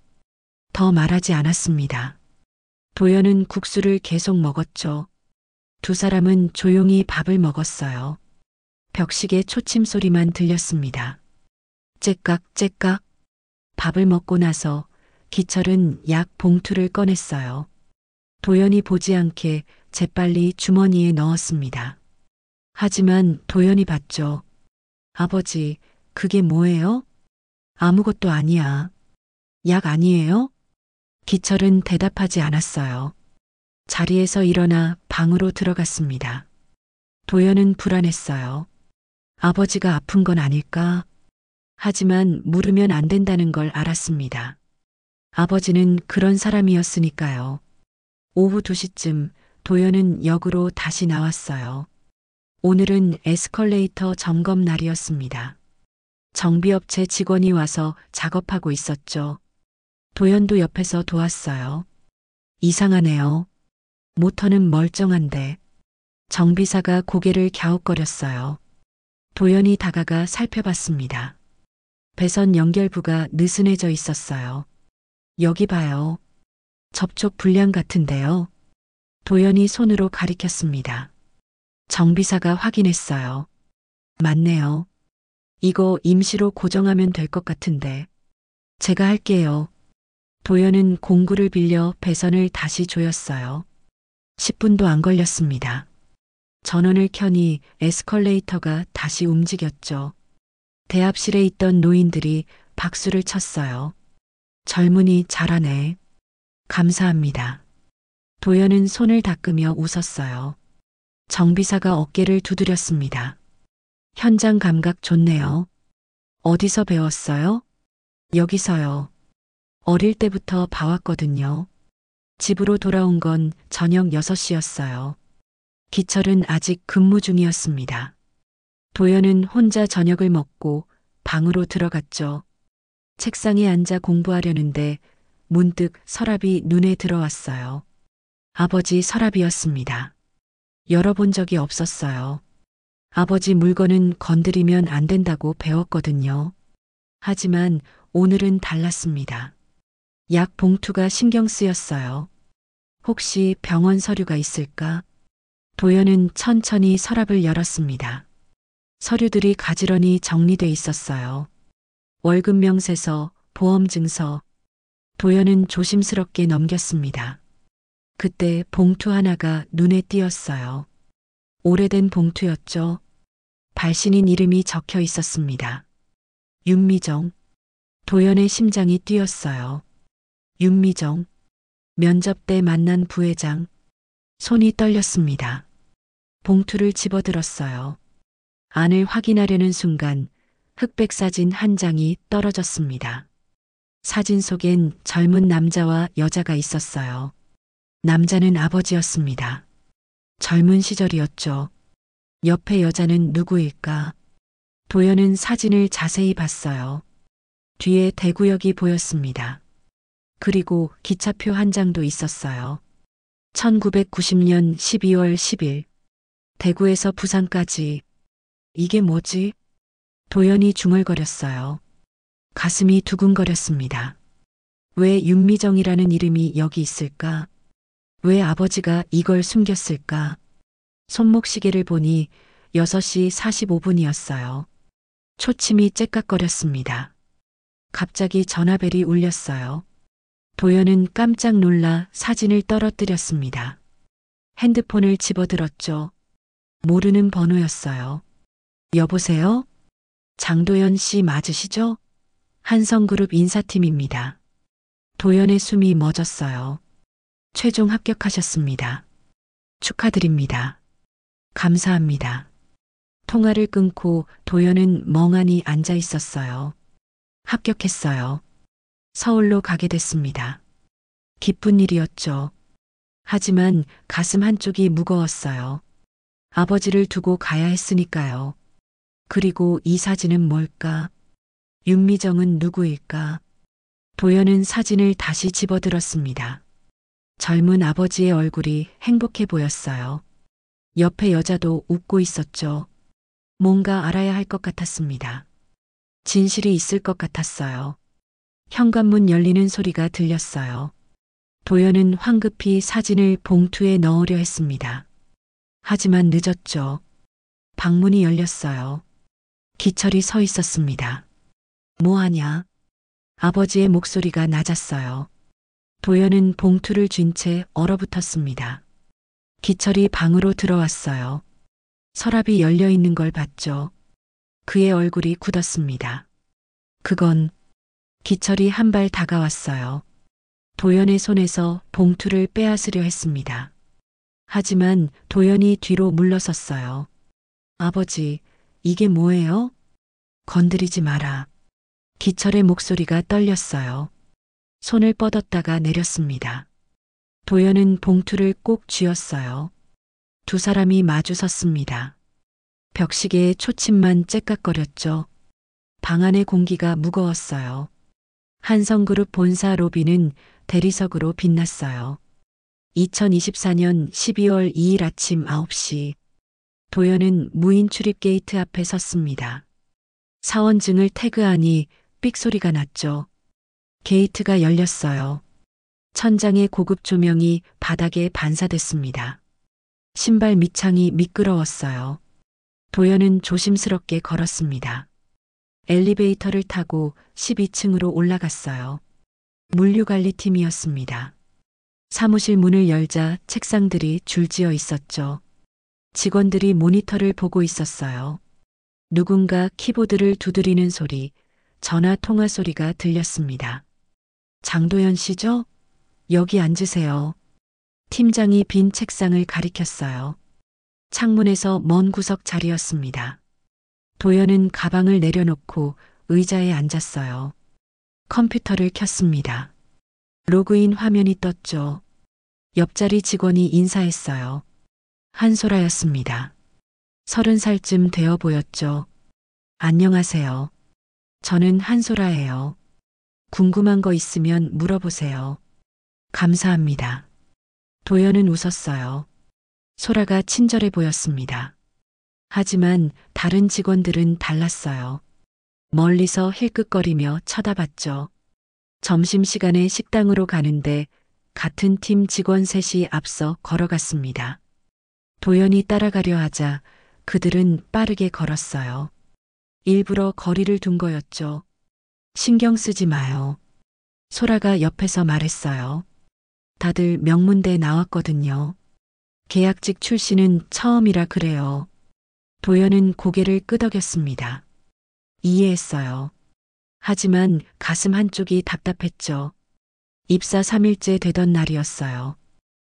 더 말하지 않았습니다. 도연은 국수를 계속 먹었죠. 두 사람은 조용히 밥을 먹었어요. 벽식의 초침 소리만 들렸습니다. 째깍째깍. 밥을 먹고 나서 기철은 약 봉투를 꺼냈어요. 도연이 보지 않게 재빨리 주머니에 넣었습니다. 하지만 도연이 봤죠. 아버지, 그게 뭐예요? 아무것도 아니야. 약 아니에요? 기철은 대답하지 않았어요. 자리에서 일어나 방으로 들어갔습니다. 도연은 불안했어요. 아버지가 아픈 건 아닐까? 하지만 물으면 안 된다는 걸 알았습니다. 아버지는 그런 사람이었으니까요. 오후 2시쯤 도연은 역으로 다시 나왔어요. 오늘은 에스컬레이터 점검 날이었습니다. 정비업체 직원이 와서 작업하고 있었죠. 도연도 옆에서 도왔어요. 이상하네요. 모터는 멀쩡한데. 정비사가 고개를 갸웃거렸어요. 도연이 다가가 살펴봤습니다. 배선 연결부가 느슨해져 있었어요. 여기 봐요. 접촉 불량 같은데요. 도연이 손으로 가리켰습니다. 정비사가 확인했어요. 맞네요. 이거 임시로 고정하면 될 것 같은데. 제가 할게요. 도연은 공구를 빌려 배선을 다시 조였어요. 10분도 안 걸렸습니다. 전원을 켜니 에스컬레이터가 다시 움직였죠. 대합실에 있던 노인들이 박수를 쳤어요. 젊은이 잘하네. 감사합니다. 도연은 손을 닦으며 웃었어요. 정비사가 어깨를 두드렸습니다. 현장 감각 좋네요. 어디서 배웠어요? 여기서요. 어릴 때부터 봐왔거든요. 집으로 돌아온 건 저녁 6시였어요. 기철은 아직 근무 중이었습니다. 도연은 혼자 저녁을 먹고 방으로 들어갔죠. 책상에 앉아 공부하려는데 문득 서랍이 눈에 들어왔어요. 아버지 서랍이었습니다. 열어본 적이 없었어요. 아버지 물건은 건드리면 안 된다고 배웠거든요. 하지만 오늘은 달랐습니다. 약 봉투가 신경 쓰였어요. 혹시 병원 서류가 있을까? 도연은 천천히 서랍을 열었습니다. 서류들이 가지런히 정리돼 있었어요. 월급 명세서, 보험증서. 도연은 조심스럽게 넘겼습니다. 그때 봉투 하나가 눈에 띄었어요. 오래된 봉투였죠. 발신인 이름이 적혀 있었습니다. 윤미정. 도연의 심장이 뛰었어요. 윤미정. 면접 때 만난 부회장. 손이 떨렸습니다. 봉투를 집어들었어요. 안을 확인하려는 순간 흑백 사진 한 장이 떨어졌습니다. 사진 속엔 젊은 남자와 여자가 있었어요. 남자는 아버지였습니다. 젊은 시절이었죠. 옆에 여자는 누구일까? 도연은 사진을 자세히 봤어요. 뒤에 대구역이 보였습니다. 그리고 기차표 한 장도 있었어요. 1990년 12월 10일. 대구에서 부산까지. 이게 뭐지? 도연이 중얼거렸어요. 가슴이 두근거렸습니다. 왜 윤미정이라는 이름이 여기 있을까? 왜 아버지가 이걸 숨겼을까? 손목시계를 보니 6시 45분이었어요. 초침이 째깍거렸습니다. 갑자기 전화벨이 울렸어요. 도연은 깜짝 놀라 사진을 떨어뜨렸습니다. 핸드폰을 집어들었죠. 모르는 번호였어요. 여보세요? 장도연 씨 맞으시죠? 한성그룹 인사팀입니다. 도연의 숨이 멎었어요. 최종 합격하셨습니다. 축하드립니다. 감사합니다. 통화를 끊고 도연은 멍하니 앉아 있었어요. 합격했어요. 서울로 가게 됐습니다. 기쁜 일이었죠. 하지만 가슴 한쪽이 무거웠어요. 아버지를 두고 가야 했으니까요. 그리고 이 사진은 뭘까? 윤미정은 누구일까? 도연은 사진을 다시 집어들었습니다. 젊은 아버지의 얼굴이 행복해 보였어요. 옆에 여자도 웃고 있었죠. 뭔가 알아야 할 것 같았습니다. 진실이 있을 것 같았어요. 현관문 열리는 소리가 들렸어요. 도연은 황급히 사진을 봉투에 넣으려 했습니다. 하지만 늦었죠. 방문이 열렸어요. 기철이 서 있었습니다. 뭐하냐? 아버지의 목소리가 낮았어요. 도연은 봉투를 쥔 채 얼어붙었습니다. 기철이 방으로 들어왔어요. 서랍이 열려 있는 걸 봤죠. 그의 얼굴이 굳었습니다. 그건 기철이 한 발 다가왔어요. 도연의 손에서 봉투를 빼앗으려 했습니다. 하지만 도연이 뒤로 물러섰어요. 아버지, 이게 뭐예요? 건드리지 마라. 기철의 목소리가 떨렸어요. 손을 뻗었다가 내렸습니다. 도연은 봉투를 꼭 쥐었어요. 두 사람이 마주 섰습니다. 벽시계의 초침만 째깍거렸죠. 방 안의 공기가 무거웠어요. 한성그룹 본사 로비는 대리석으로 빛났어요. 2024년 12월 2일 아침 9시. 도연은 무인 출입 게이트 앞에 섰습니다. 사원증을 태그하니 삑 소리가 났죠. 게이트가 열렸어요. 천장의 고급 조명이 바닥에 반사됐습니다. 신발 밑창이 미끄러웠어요. 도연은 조심스럽게 걸었습니다. 엘리베이터를 타고 12층으로 올라갔어요. 물류관리팀이었습니다. 사무실 문을 열자 책상들이 줄지어 있었죠. 직원들이 모니터를 보고 있었어요. 누군가 키보드를 두드리는 소리, 전화 통화 소리가 들렸습니다. 장도연 씨죠? 여기 앉으세요. 팀장이 빈 책상을 가리켰어요. 창문에서 먼 구석 자리였습니다. 도연은 가방을 내려놓고 의자에 앉았어요. 컴퓨터를 켰습니다. 로그인 화면이 떴죠. 옆자리 직원이 인사했어요. 한소라였습니다. 30살쯤 되어 보였죠. 안녕하세요. 저는 한소라예요. 궁금한 거 있으면 물어보세요. 감사합니다. 도연은 웃었어요. 소라가 친절해 보였습니다. 하지만 다른 직원들은 달랐어요. 멀리서 힐끗거리며 쳐다봤죠. 점심시간에 식당으로 가는데 같은 팀 직원 셋이 앞서 걸어갔습니다. 도연이 따라가려 하자 그들은 빠르게 걸었어요. 일부러 거리를 둔 거였죠. 신경 쓰지 마요. 소라가 옆에서 말했어요. 다들 명문대 나왔거든요. 계약직 출신은 처음이라 그래요. 도연은 고개를 끄덕였습니다. 이해했어요. 하지만 가슴 한쪽이 답답했죠. 입사 3일째 되던 날이었어요.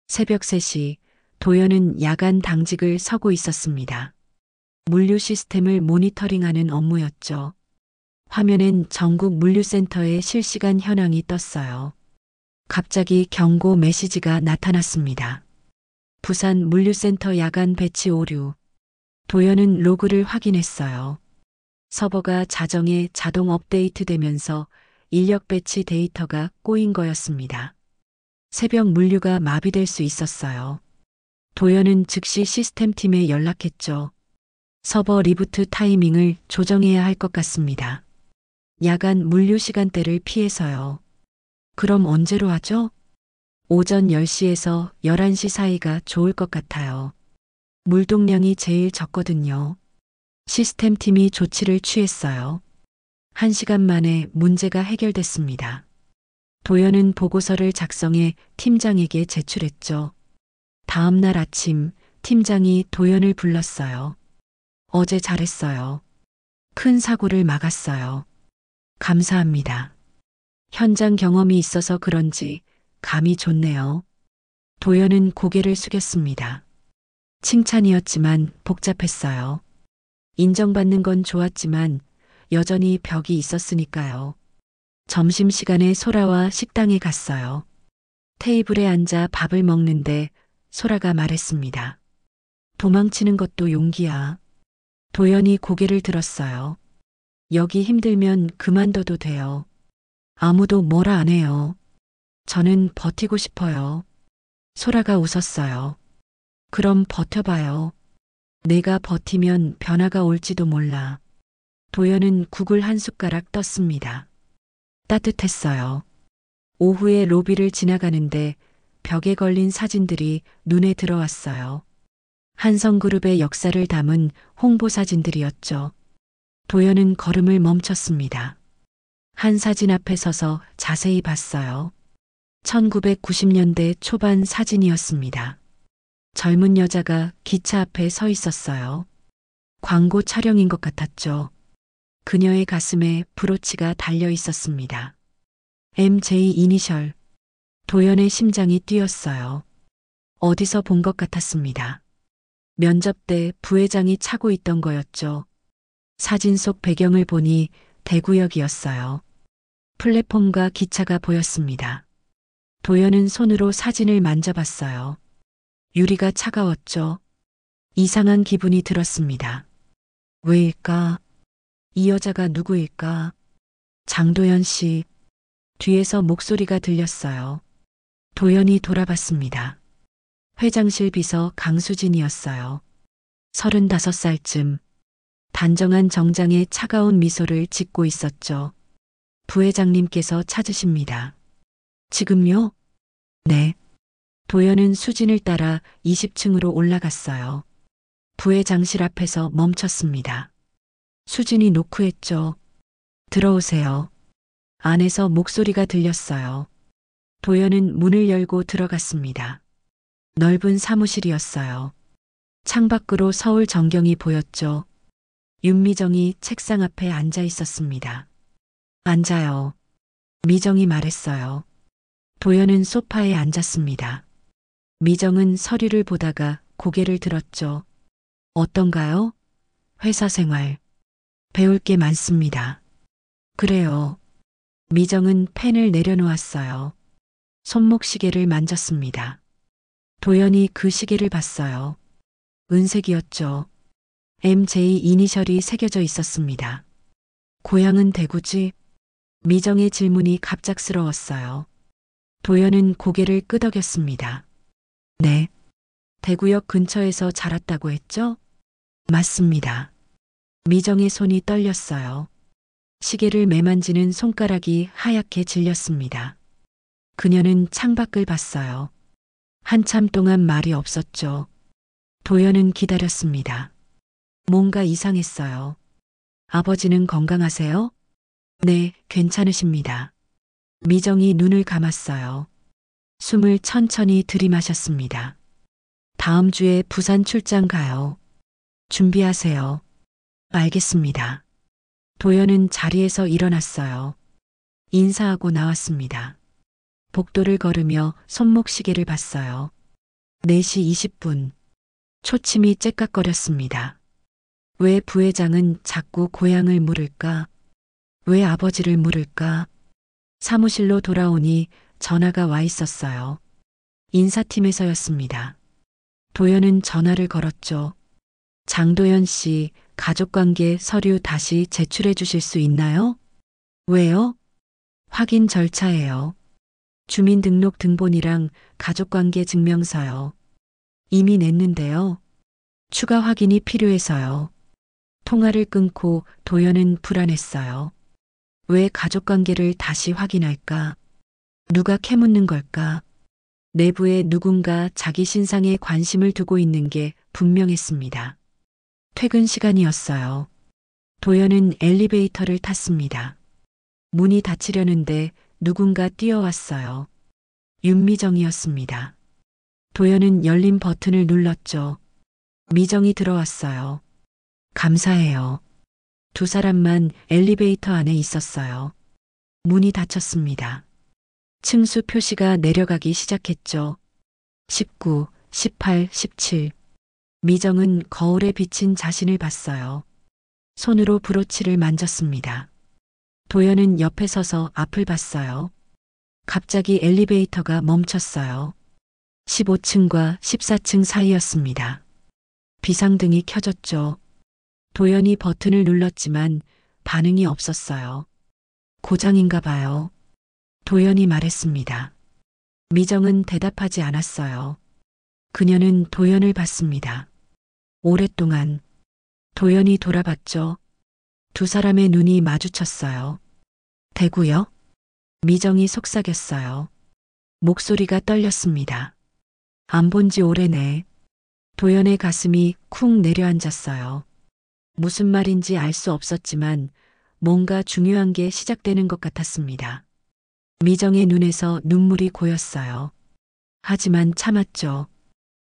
새벽 3시 도연은 야간 당직을 서고 있었습니다. 물류 시스템을 모니터링하는 업무였죠. 화면엔 전국 물류센터의 실시간 현황이 떴어요. 갑자기 경고 메시지가 나타났습니다. 부산 물류센터 야간 배치 오류. 도연은 로그를 확인했어요. 서버가 자정에 자동 업데이트되면서 인력 배치 데이터가 꼬인 거였습니다. 새벽 물류가 마비될 수 있었어요. 도연은 즉시 시스템 팀에 연락했죠. 서버 리부트 타이밍을 조정해야 할 것 같습니다. 야간 물류 시간대를 피해서요. 그럼 언제로 하죠? 오전 10시에서 11시 사이가 좋을 것 같아요. 물동량이 제일 적거든요. 시스템 팀이 조치를 취했어요. 1시간 만에 문제가 해결됐습니다. 도연은 보고서를 작성해 팀장에게 제출했죠. 다음 날 아침 팀장이 도연을 불렀어요. 어제 잘했어요. 큰 사고를 막았어요. 감사합니다. 현장 경험이 있어서 그런지 감이 좋네요. 도연은 고개를 숙였습니다. 칭찬이었지만 복잡했어요. 인정받는 건 좋았지만 여전히 벽이 있었으니까요. 점심시간에 소라와 식당에 갔어요. 테이블에 앉아 밥을 먹는데 소라가 말했습니다. 도망치는 것도 용기야. 도연이 고개를 들었어요. 여기 힘들면 그만둬도 돼요. 아무도 뭐라 안 해요. 저는 버티고 싶어요. 소라가 웃었어요. 그럼 버텨봐요. 내가 버티면 변화가 올지도 몰라. 도연은 국을 한 숟가락 떴습니다. 따뜻했어요. 오후에 로비를 지나가는데 벽에 걸린 사진들이 눈에 들어왔어요. 한성그룹의 역사를 담은 홍보 사진들이었죠. 도연은 걸음을 멈췄습니다. 한 사진 앞에 서서 자세히 봤어요. 1990년대 초반 사진이었습니다. 젊은 여자가 기차 앞에 서 있었어요. 광고 촬영인 것 같았죠. 그녀의 가슴에 브로치가 달려 있었습니다. MJ 이니셜. 도연의 심장이 뛰었어요. 어디서 본 것 같았습니다. 면접 때 부회장이 차고 있던 거였죠. 사진 속 배경을 보니 대구역이었어요. 플랫폼과 기차가 보였습니다. 도연은 손으로 사진을 만져봤어요. 유리가 차가웠죠. 이상한 기분이 들었습니다. 왜일까? 이 여자가 누구일까? 장도연 씨. 뒤에서 목소리가 들렸어요. 도연이 돌아봤습니다. 회장실 비서 강수진이었어요. 35살쯤. 단정한 정장에 차가운 미소를 짓고 있었죠. 부회장님께서 찾으십니다. 지금요? 네. 도연은 수진을 따라 20층으로 올라갔어요. 부회장실 앞에서 멈췄습니다. 수진이 노크했죠. 들어오세요. 안에서 목소리가 들렸어요. 도연은 문을 열고 들어갔습니다. 넓은 사무실이었어요. 창밖으로 서울 전경이 보였죠. 윤미정이 책상 앞에 앉아 있었습니다. 앉아요. 미정이 말했어요. 도연은 소파에 앉았습니다. 미정은 서류를 보다가 고개를 들었죠. 어떤가요? 회사 생활. 배울 게 많습니다. 그래요. 미정은 펜을 내려놓았어요. 손목 시계를 만졌습니다. 도연이 그 시계를 봤어요. 은색이었죠. MJ 이니셜이 새겨져 있었습니다. 고향은 대구지? 미정의 질문이 갑작스러웠어요. 도연은 고개를 끄덕였습니다. 네. 대구역 근처에서 자랐다고 했죠? 맞습니다. 미정의 손이 떨렸어요. 시계를 매만지는 손가락이 하얗게 질렸습니다. 그녀는 창밖을 봤어요. 한참 동안 말이 없었죠. 도연은 기다렸습니다. 뭔가 이상했어요. 아버지는 건강하세요? 네, 괜찮으십니다. 미정이 눈을 감았어요. 숨을 천천히 들이마셨습니다. 다음 주에 부산 출장 가요. 준비하세요. 알겠습니다. 도연은 자리에서 일어났어요. 인사하고 나왔습니다. 복도를 걸으며 손목 시계를 봤어요. 4시 20분. 초침이 째깍거렸습니다. 왜 부회장은 자꾸 고향을 물을까? 왜 아버지를 물을까? 사무실로 돌아오니 전화가 와 있었어요. 인사팀에서였습니다. 도연은 전화를 걸었죠. 장도연 씨, 가족관계 서류 다시 제출해 주실 수 있나요? 왜요? 확인 절차예요. 주민등록 등본이랑 가족관계 증명서요. 이미 냈는데요. 추가 확인이 필요해서요. 통화를 끊고 도연은 불안했어요. 왜 가족관계를 다시 확인할까? 누가 캐묻는 걸까? 내부에 누군가 자기 신상에 관심을 두고 있는 게 분명했습니다. 퇴근 시간이었어요. 도연은 엘리베이터를 탔습니다. 문이 닫히려는데 누군가 뛰어왔어요. 윤미정이었습니다. 도연은 열린 버튼을 눌렀죠. 미정이 들어왔어요. 감사해요. 두 사람만 엘리베이터 안에 있었어요. 문이 닫혔습니다. 층수 표시가 내려가기 시작했죠. 19, 18, 17. 미정은 거울에 비친 자신을 봤어요. 손으로 브로치를 만졌습니다. 도연은 옆에 서서 앞을 봤어요. 갑자기 엘리베이터가 멈췄어요. 15층과 14층 사이였습니다. 비상등이 켜졌죠. 도연이 버튼을 눌렀지만 반응이 없었어요. 고장인가 봐요. 도연이 말했습니다. 미정은 대답하지 않았어요. 그녀는 도연을 봤습니다. 오랫동안. 도연이 돌아봤죠. 두 사람의 눈이 마주쳤어요. 대구요? 미정이 속삭였어요. 목소리가 떨렸습니다. 안 본 지 오래네. 도연의 가슴이 쿵 내려앉았어요. 무슨 말인지 알 수 없었지만 뭔가 중요한 게 시작되는 것 같았습니다. 미정의 눈에서 눈물이 고였어요. 하지만 참았죠.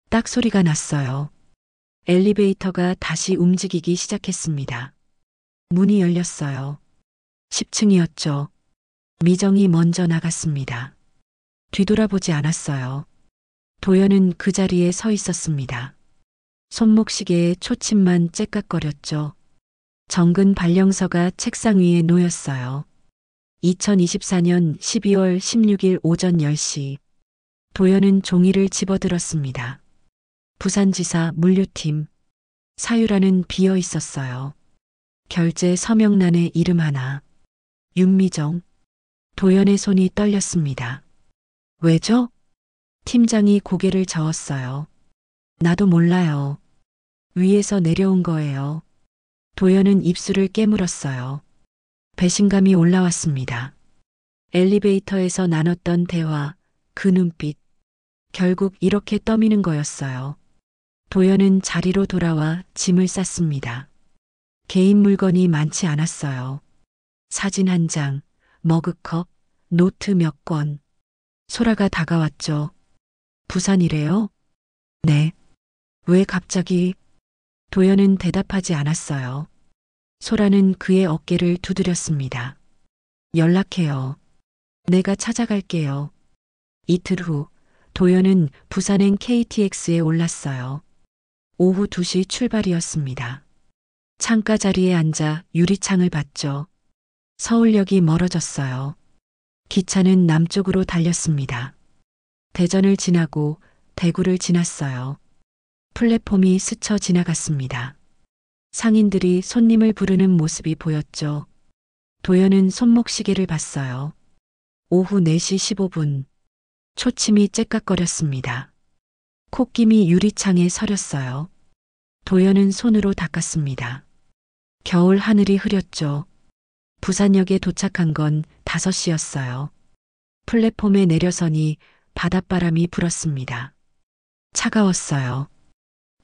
딱 소리가 났어요. 엘리베이터가 다시 움직이기 시작했습니다. 문이 열렸어요. 10층이었죠. 미정이 먼저 나갔습니다. 뒤돌아보지 않았어요. 도연은 그 자리에 서 있었습니다. 손목시계에 초침만 째깍거렸죠. 정근 발령서가 책상 위에 놓였어요. 2024년 12월 16일 오전 10시. 도연은 종이를 집어들었습니다. 부산지사 물류팀. 사유라는 비어 있었어요. 결제 서명란에 이름 하나. 윤미정. 도연의 손이 떨렸습니다. 왜죠? 팀장이 고개를 저었어요. 나도 몰라요. 위에서 내려온 거예요. 도연은 입술을 깨물었어요. 배신감이 올라왔습니다. 엘리베이터에서 나눴던 대화, 그 눈빛. 결국 이렇게 떠미는 거였어요. 도연은 자리로 돌아와 짐을 쌌습니다. 개인 물건이 많지 않았어요. 사진 한 장, 머그컵, 노트 몇 권. 소라가 다가왔죠. 부산이래요? 네. 왜 갑자기? 도연은 대답하지 않았어요. 소라는 그의 어깨를 두드렸습니다. 연락해요. 내가 찾아갈게요. 이틀 후 도연은 부산행 KTX에 올랐어요. 오후 2시 출발이었습니다. 창가 자리에 앉아 유리창을 봤죠. 서울역이 멀어졌어요. 기차는 남쪽으로 달렸습니다. 대전을 지나고 대구를 지났어요. 플랫폼이 스쳐 지나갔습니다. 상인들이 손님을 부르는 모습이 보였죠. 도연은 손목시계를 봤어요. 오후 4시 15분. 초침이 째깍거렸습니다. 콧김이 유리창에 서렸어요. 도연은 손으로 닦았습니다. 겨울 하늘이 흐렸죠. 부산역에 도착한 건 5시였어요. 플랫폼에 내려서니 바닷바람이 불었습니다. 차가웠어요.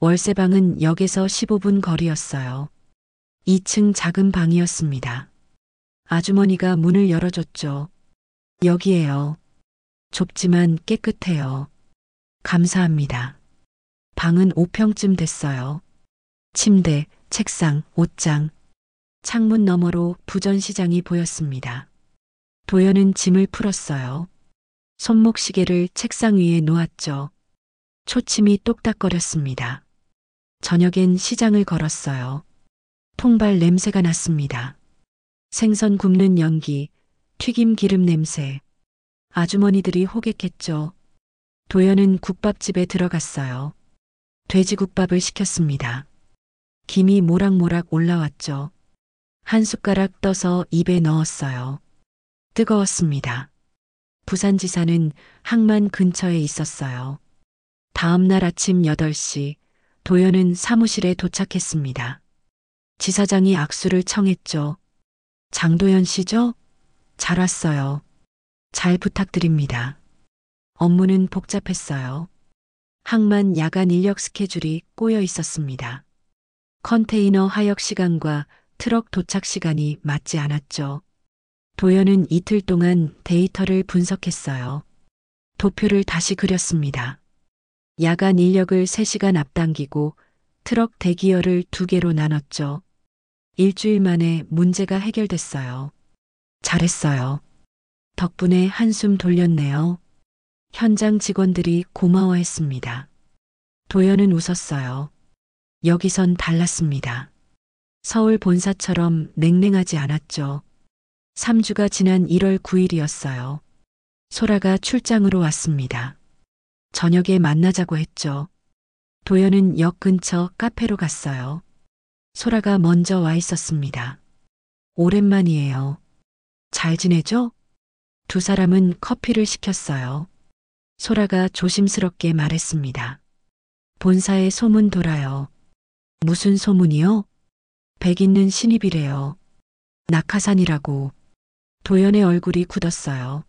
월세방은 역에서 15분 거리였어요. 2층 작은 방이었습니다. 아주머니가 문을 열어줬죠. 여기에요. 좁지만 깨끗해요. 감사합니다. 방은 5평쯤 됐어요. 침대, 책상, 옷장. 창문 너머로 부전시장이 보였습니다. 도연은 짐을 풀었어요. 손목시계를 책상 위에 놓았죠. 초침이 똑딱거렸습니다. 저녁엔 시장을 걸었어요. 통발 냄새가 났습니다. 생선 굽는 연기, 튀김 기름 냄새. 아주머니들이 호객했죠. 도연은 국밥집에 들어갔어요. 돼지국밥을 시켰습니다. 김이 모락모락 올라왔죠. 한 숟가락 떠서 입에 넣었어요. 뜨거웠습니다. 부산지사는 항만 근처에 있었어요. 다음 날 아침 8시 도연은 사무실에 도착했습니다. 지사장이 악수를 청했죠. 장도연 씨죠? 잘 왔어요. 잘 부탁드립니다. 업무는 복잡했어요. 항만 야간 인력 스케줄이 꼬여 있었습니다. 컨테이너 하역 시간과 트럭 도착 시간이 맞지 않았죠. 도연은 이틀 동안 데이터를 분석했어요. 도표를 다시 그렸습니다. 야간 인력을 3시간 앞당기고 트럭 대기열을 2개로 나눴죠. 일주일 만에 문제가 해결됐어요. 잘했어요. 덕분에 한숨 돌렸네요. 현장 직원들이 고마워했습니다. 도연은 웃었어요. 여기선 달랐습니다. 서울 본사처럼 냉랭하지 않았죠. 3주가 지난 1월 9일이었어요. 소라가 출장으로 왔습니다. 저녁에 만나자고 했죠. 도연은 역 근처 카페로 갔어요. 소라가 먼저 와 있었습니다. 오랜만이에요. 잘 지내죠? 두 사람은 커피를 시켰어요. 소라가 조심스럽게 말했습니다. 본사에 소문 돌아요. 무슨 소문이요? 백 있는 신입이래요. 낙하산이라고. 도연의 얼굴이 굳었어요.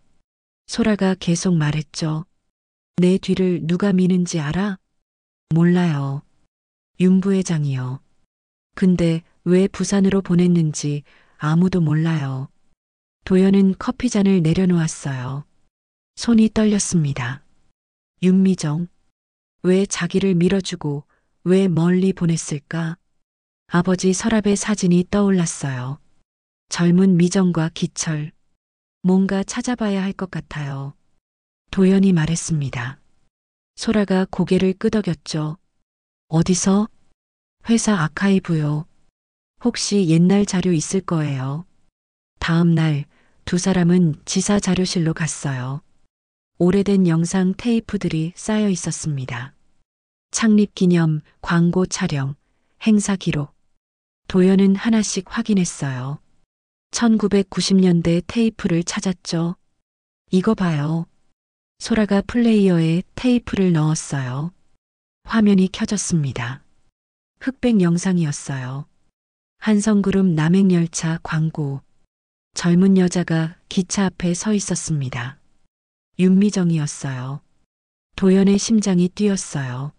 소라가 계속 말했죠. 내 뒤를 누가 미는지 알아? 몰라요. 윤 부회장이요. 근데 왜 부산으로 보냈는지 아무도 몰라요. 도연은 커피잔을 내려놓았어요. 손이 떨렸습니다. 윤미정. 왜 자기를 밀어주고 왜 멀리 보냈을까? 아버지 서랍의 사진이 떠올랐어요. 젊은 미정과 기철. 뭔가 찾아봐야 할 것 같아요. 도연이 말했습니다. 소라가 고개를 끄덕였죠. 어디서? 회사 아카이브요. 혹시 옛날 자료 있을 거예요. 다음 날 두 사람은 지사 자료실로 갔어요. 오래된 영상 테이프들이 쌓여 있었습니다. 창립 기념, 광고 촬영, 행사 기록. 도연은 하나씩 확인했어요. 1990년대 테이프를 찾았죠. 이거 봐요. 소라가 플레이어에 테이프를 넣었어요. 화면이 켜졌습니다. 흑백 영상이었어요. 한성그룹 남행열차 광고. 젊은 여자가 기차 앞에 서 있었습니다. 윤미정이었어요. 도연의 심장이 뛰었어요.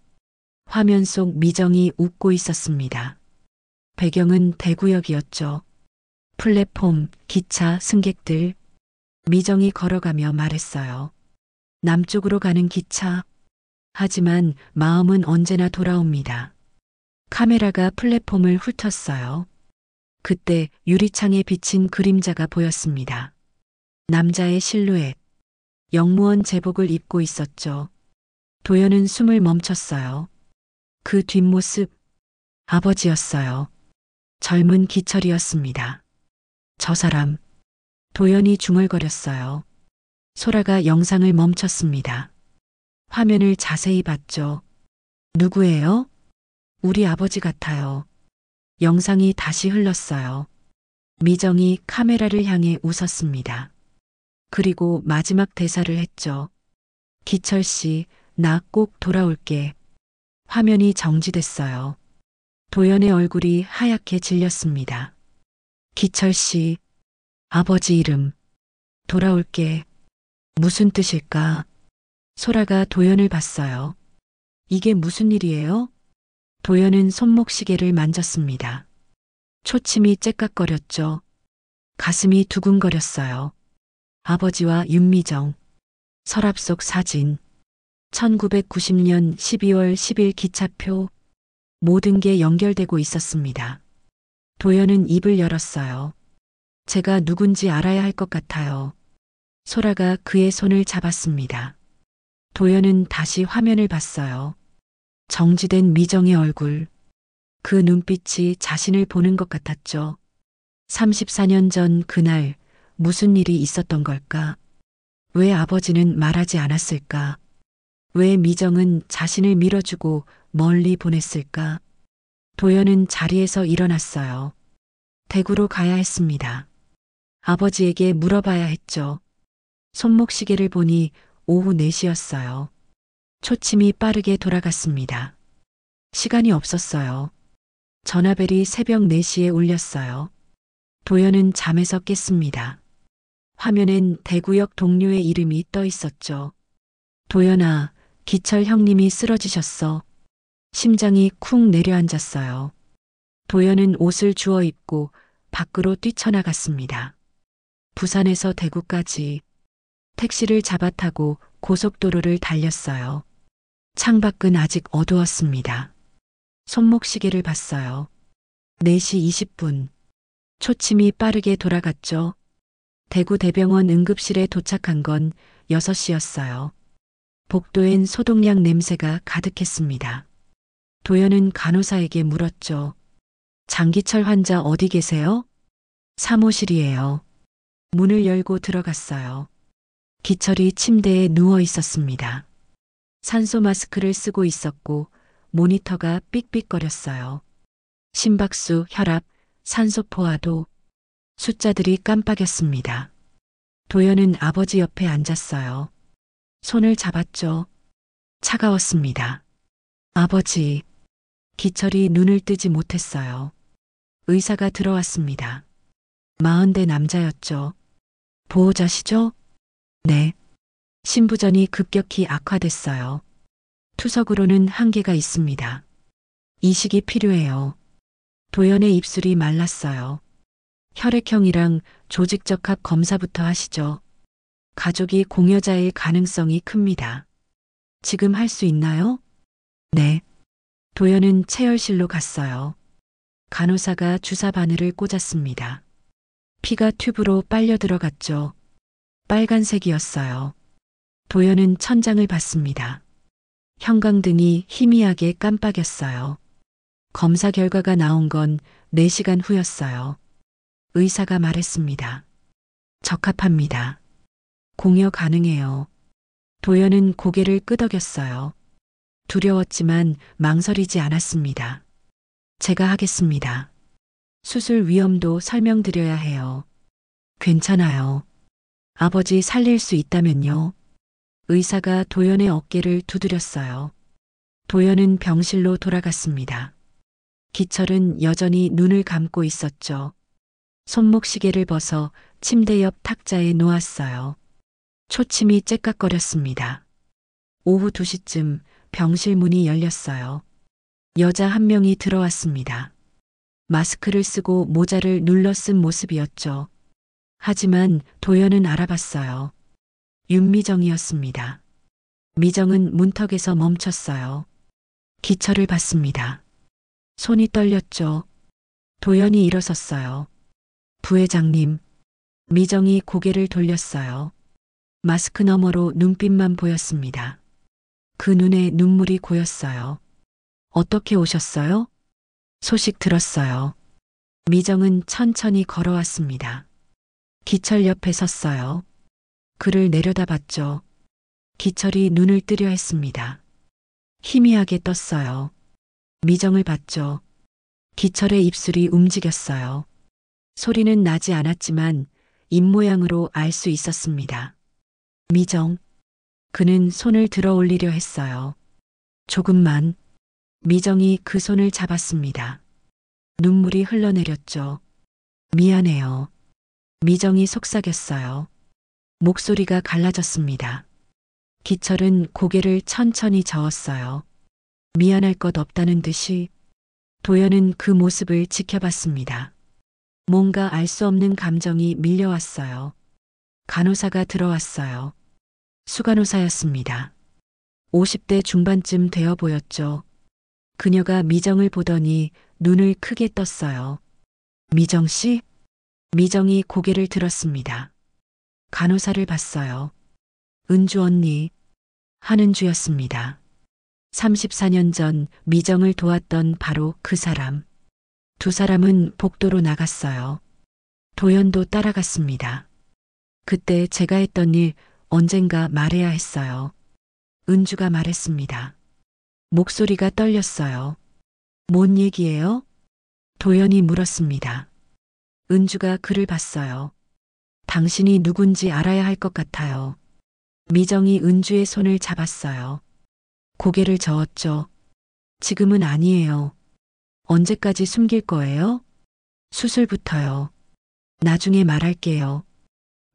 화면 속 미정이 웃고 있었습니다. 배경은 대구역이었죠. 플랫폼, 기차, 승객들. 미정이 걸어가며 말했어요. 남쪽으로 가는 기차. 하지만 마음은 언제나 돌아옵니다. 카메라가 플랫폼을 훑었어요. 그때 유리창에 비친 그림자가 보였습니다. 남자의 실루엣. 영무원 제복을 입고 있었죠. 도연은 숨을 멈췄어요. 그 뒷모습. 아버지였어요. 젊은 기철이었습니다. 저 사람. 도연이 중얼거렸어요. 소라가 영상을 멈췄습니다. 화면을 자세히 봤죠. 누구예요? 우리 아버지 같아요. 영상이 다시 흘렀어요. 미정이 카메라를 향해 웃었습니다. 그리고 마지막 대사를 했죠. 기철 씨, 나 꼭 돌아올게. 화면이 정지됐어요. 도연의 얼굴이 하얗게 질렸습니다. 기철 씨, 아버지 이름. 돌아올게. 무슨 뜻일까? 소라가 도연을 봤어요. 이게 무슨 일이에요? 도연은 손목시계를 만졌습니다. 초침이 째깍거렸죠. 가슴이 두근거렸어요. 아버지와 윤미정. 서랍 속 사진. 1990년 12월 10일 기차표. 모든 게 연결되고 있었습니다. 도연은 입을 열었어요. 제가 누군지 알아야 할 것 같아요. 소라가 그의 손을 잡았습니다. 도연은 다시 화면을 봤어요. 정지된 미정의 얼굴. 그 눈빛이 자신을 보는 것 같았죠. 34년 전 그날 무슨 일이 있었던 걸까? 왜 아버지는 말하지 않았을까? 왜 미정은 자신을 밀어주고 멀리 보냈을까? 도연은 자리에서 일어났어요. 대구로 가야 했습니다. 아버지에게 물어봐야 했죠. 손목시계를 보니 오후 4시였어요. 초침이 빠르게 돌아갔습니다. 시간이 없었어요. 전화벨이 새벽 4시에 울렸어요. 도연은 잠에서 깼습니다. 화면엔 대구역 동료의 이름이 떠 있었죠. 도연아, 기철 형님이 쓰러지셨어. 심장이 쿵 내려앉았어요. 도연은 옷을 주워 입고 밖으로 뛰쳐나갔습니다. 부산에서 대구까지 택시를 잡아 타고 고속도로를 달렸어요. 창밖은 아직 어두웠습니다. 손목시계를 봤어요. 4시 20분. 초침이 빠르게 돌아갔죠. 대구 대병원 응급실에 도착한 건 6시였어요. 복도엔 소독약 냄새가 가득했습니다. 도연은 간호사에게 물었죠. 장기철 환자 어디 계세요? 사무실이에요. 문을 열고 들어갔어요. 기철이 침대에 누워 있었습니다. 산소 마스크를 쓰고 있었고 모니터가 삑삑거렸어요. 심박수, 혈압, 산소 포화도, 숫자들이 깜빡였습니다. 도연은 아버지 옆에 앉았어요. 손을 잡았죠. 차가웠습니다. 아버지. 기철이 눈을 뜨지 못했어요. 의사가 들어왔습니다. 40대 남자였죠. 보호자시죠? 네. 신부전이 급격히 악화됐어요. 투석으로는 한계가 있습니다. 이식이 필요해요. 도연의 입술이 말랐어요. 혈액형이랑 조직적합 검사부터 하시죠. 가족이 공여자일 가능성이 큽니다. 지금 할 수 있나요? 네. 도연은 체열실로 갔어요. 간호사가 주사 바늘을 꽂았습니다. 피가 튜브로 빨려 들어갔죠. 빨간색이었어요. 도연은 천장을 봤습니다. 형광등이 희미하게 깜빡였어요. 검사 결과가 나온 건 4시간 후였어요. 의사가 말했습니다. 적합합니다. 공여 가능해요. 도연은 고개를 끄덕였어요. 두려웠지만 망설이지 않았습니다. 제가 하겠습니다. 수술 위험도 설명드려야 해요. 괜찮아요. 아버지 살릴 수 있다면요. 의사가 도연의 어깨를 두드렸어요. 도연은 병실로 돌아갔습니다. 기철은 여전히 눈을 감고 있었죠. 손목시계를 벗어 침대 옆 탁자에 놓았어요. 초침이 째깍거렸습니다. 오후 2시쯤 병실 문이 열렸어요. 여자 한 명이 들어왔습니다. 마스크를 쓰고 모자를 눌러 쓴 모습이었죠. 하지만 도연은 알아봤어요. 윤미정이었습니다. 미정은 문턱에서 멈췄어요. 기철을 봤습니다. 손이 떨렸죠. 도연이 일어섰어요. 부회장님. 미정이 고개를 돌렸어요. 마스크 너머로 눈빛만 보였습니다. 그 눈에 눈물이 고였어요. 어떻게 오셨어요? 소식 들었어요. 미정은 천천히 걸어왔습니다. 기철 옆에 섰어요. 그를 내려다봤죠. 기철이 눈을 뜨려 했습니다. 희미하게 떴어요. 미정을 봤죠. 기철의 입술이 움직였어요. 소리는 나지 않았지만 입모양으로 알 수 있었습니다. 미정. 그는 손을 들어 올리려 했어요. 조금만. 미정이 그 손을 잡았습니다. 눈물이 흘러내렸죠. 미안해요. 미정이 속삭였어요. 목소리가 갈라졌습니다. 기철은 고개를 천천히 저었어요. 미안할 것 없다는 듯이. 도연은 그 모습을 지켜봤습니다. 뭔가 알 수 없는 감정이 밀려왔어요. 간호사가 들어왔어요. 수간호사였습니다. 50대 중반쯤 되어 보였죠. 그녀가 미정을 보더니 눈을 크게 떴어요. 미정 씨? 미정이 고개를 들었습니다. 간호사를 봤어요. 은주 언니. 한은주였습니다. 34년 전 미정을 도왔던 바로 그 사람. 두 사람은 복도로 나갔어요. 도연도 따라갔습니다. 그때 제가 했던 일 언젠가 말해야 했어요. 은주가 말했습니다. 목소리가 떨렸어요. 뭔 얘기예요? 도연이 물었습니다. 은주가 글을 봤어요. 당신이 누군지 알아야 할 것 같아요. 미정이 은주의 손을 잡았어요. 고개를 저었죠. 지금은 아니에요. 언제까지 숨길 거예요? 수술부터요. 나중에 말할게요.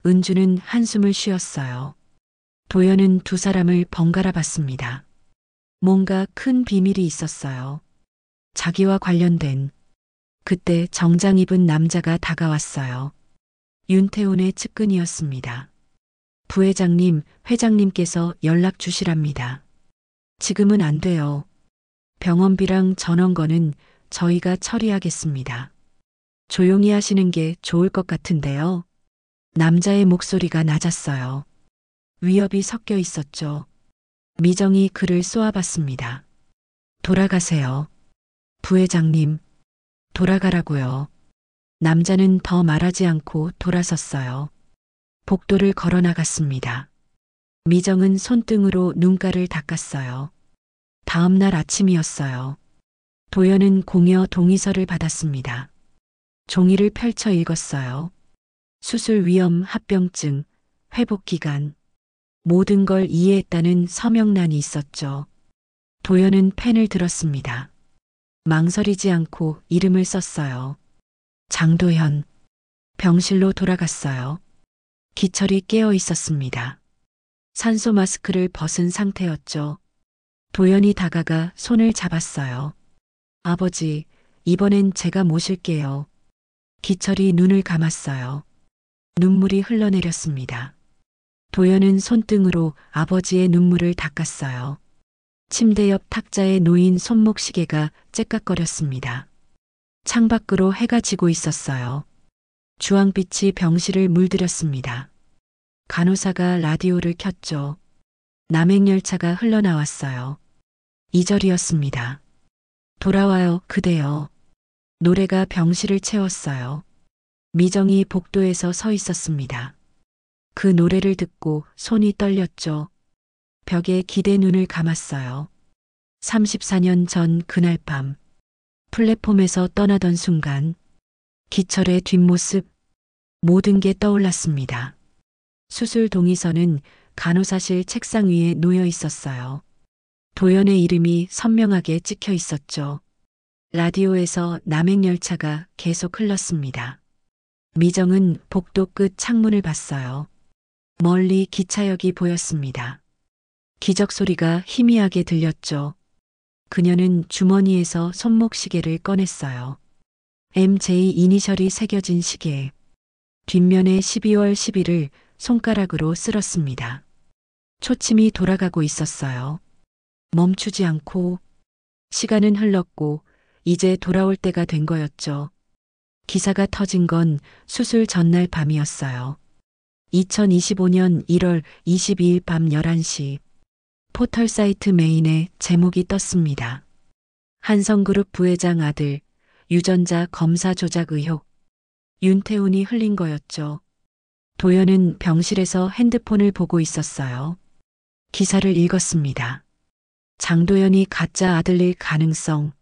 은주는 한숨을 쉬었어요. 도연은 두 사람을 번갈아 봤습니다. 뭔가 큰 비밀이 있었어요. 자기와 관련된. 그때 정장 입은 남자가 다가왔어요. 윤태훈의 측근이었습니다. 부회장님, 회장님께서 연락 주시랍니다. 지금은 안 돼요. 병원비랑 전원거는 저희가 처리하겠습니다. 조용히 하시는 게 좋을 것 같은데요. 남자의 목소리가 낮았어요. 위협이 섞여 있었죠. 미정이 그를 쏘아봤습니다. 돌아가세요. 부회장님, 돌아가라고요. 남자는 더 말하지 않고 돌아섰어요. 복도를 걸어 나갔습니다. 미정은 손등으로 눈가를 닦았어요. 다음 날 아침이었어요. 도연은 공여 동의서를 받았습니다. 종이를 펼쳐 읽었어요. 수술 위험 합병증, 회복 기간. 모든 걸 이해했다는 서명란이 있었죠. 도연은 펜을 들었습니다. 망설이지 않고 이름을 썼어요. 장도현. 병실로 돌아갔어요. 기철이 깨어 있었습니다. 산소 마스크를 벗은 상태였죠. 도연이 다가가 손을 잡았어요. 아버지, 이번엔 제가 모실게요. 기철이 눈을 감았어요. 눈물이 흘러내렸습니다. 도연은 손등으로 아버지의 눈물을 닦았어요. 침대 옆 탁자에 놓인 손목시계가 째깍거렸습니다. 창밖으로 해가 지고 있었어요. 주황빛이 병실을 물들였습니다. 간호사가 라디오를 켰죠. 남행열차가 흘러나왔어요. 2절이었습니다. 돌아와요, 그대여. 노래가 병실을 채웠어요. 미정이 복도에서 서 있었습니다. 그 노래를 듣고 손이 떨렸죠. 벽에 기대 눈을 감았어요. 34년 전 그날 밤, 플랫폼에서 떠나던 순간, 기철의 뒷모습, 모든 게 떠올랐습니다. 수술 동의서는 간호사실 책상 위에 놓여 있었어요. 도연의 이름이 선명하게 찍혀 있었죠. 라디오에서 남행열차가 계속 흘렀습니다. 미정은 복도 끝 창문을 봤어요. 멀리 기차역이 보였습니다. 기적 소리가 희미하게 들렸죠. 그녀는 주머니에서 손목시계를 꺼냈어요. MJ 이니셜이 새겨진 시계. 뒷면에 12월 10일을 손가락으로 쓸었습니다. 초침이 돌아가고 있었어요. 멈추지 않고 시간은 흘렀고 이제 돌아올 때가 된 거였죠. 기사가 터진 건 수술 전날 밤이었어요. 2025년 1월 22일 밤 11시 포털 사이트 메인에 제목이 떴습니다. 한성그룹 부회장 아들 유전자 검사 조작 의혹. 윤태훈이 흘린 거였죠. 도연은 병실에서 핸드폰을 보고 있었어요. 기사를 읽었습니다. 장도연이 가짜 아들일 가능성.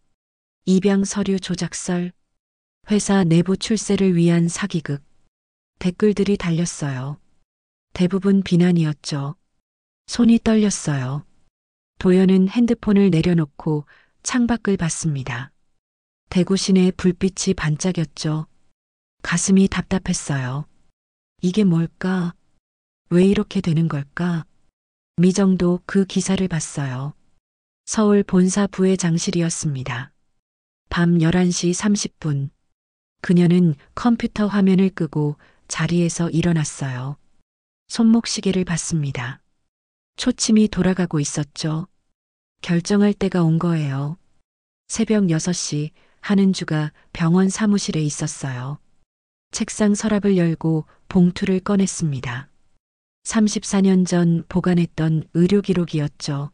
입양 서류 조작설. 회사 내부 출세를 위한 사기극. 댓글들이 달렸어요. 대부분 비난이었죠. 손이 떨렸어요. 도연은 핸드폰을 내려놓고 창밖을 봤습니다. 대구 시내 불빛이 반짝였죠. 가슴이 답답했어요. 이게 뭘까? 왜 이렇게 되는 걸까? 미정도 그 기사를 봤어요. 서울 본사 부회장실이었습니다. 밤 11시 30분. 그녀는 컴퓨터 화면을 끄고 자리에서 일어났어요. 손목시계를 봤습니다. 초침이 돌아가고 있었죠. 결정할 때가 온 거예요. 새벽 6시 한은주가 병원 사무실에 있었어요. 책상 서랍을 열고 봉투를 꺼냈습니다. 34년 전 보관했던 의료 기록이었죠.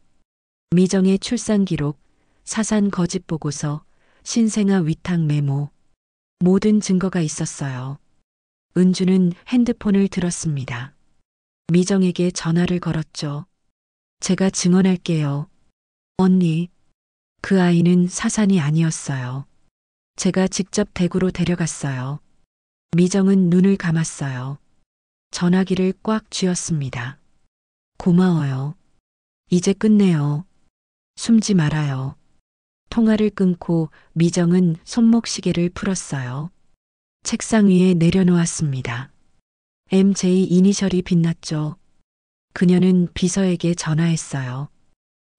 미정의 출산 기록, 사산 거짓 보고서, 신생아 위탁 메모. 모든 증거가 있었어요. 은주는 핸드폰을 들었습니다. 미정에게 전화를 걸었죠. 제가 증언할게요. 언니. 그 아이는 사산이 아니었어요. 제가 직접 대구로 데려갔어요. 미정은 눈을 감았어요. 전화기를 꽉 쥐었습니다. 고마워요. 이제 끝내요. 숨지 말아요. 통화를 끊고 미정은 손목시계를 풀었어요. 책상 위에 내려놓았습니다. MJ 이니셜이 빛났죠. 그녀는 비서에게 전화했어요.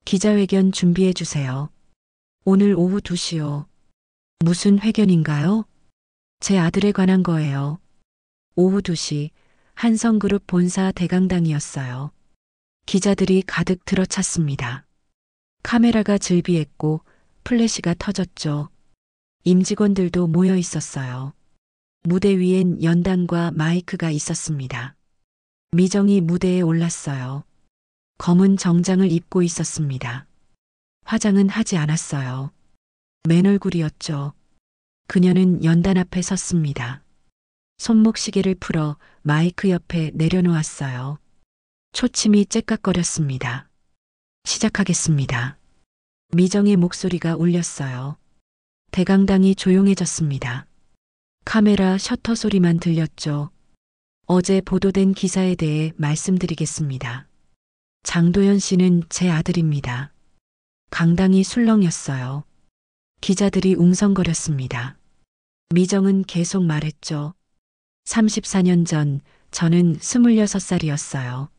기자회견 준비해 주세요. 오늘 오후 2시요. 무슨 회견인가요? 제 아들에 관한 거예요. 오후 2시 한성그룹 본사 대강당이었어요. 기자들이 가득 들어찼습니다. 카메라가 즐비했고 플래시가 터졌죠. 임직원들도 모여 있었어요. 무대 위엔 연단과 마이크가 있었습니다. 미정이 무대에 올랐어요. 검은 정장을 입고 있었습니다. 화장은 하지 않았어요. 맨 얼굴이었죠. 그녀는 연단 앞에 섰습니다. 손목시계를 풀어 마이크 옆에 내려놓았어요. 초침이 째깍거렸습니다. 시작하겠습니다. 미정의 목소리가 울렸어요. 대강당이 조용해졌습니다. 카메라 셔터 소리만 들렸죠. 어제 보도된 기사에 대해 말씀드리겠습니다. 장도연 씨는 제 아들입니다. 강당이 술렁였어요. 기자들이 웅성거렸습니다. 미정은 계속 말했죠. 34년 전 저는 26살이었어요.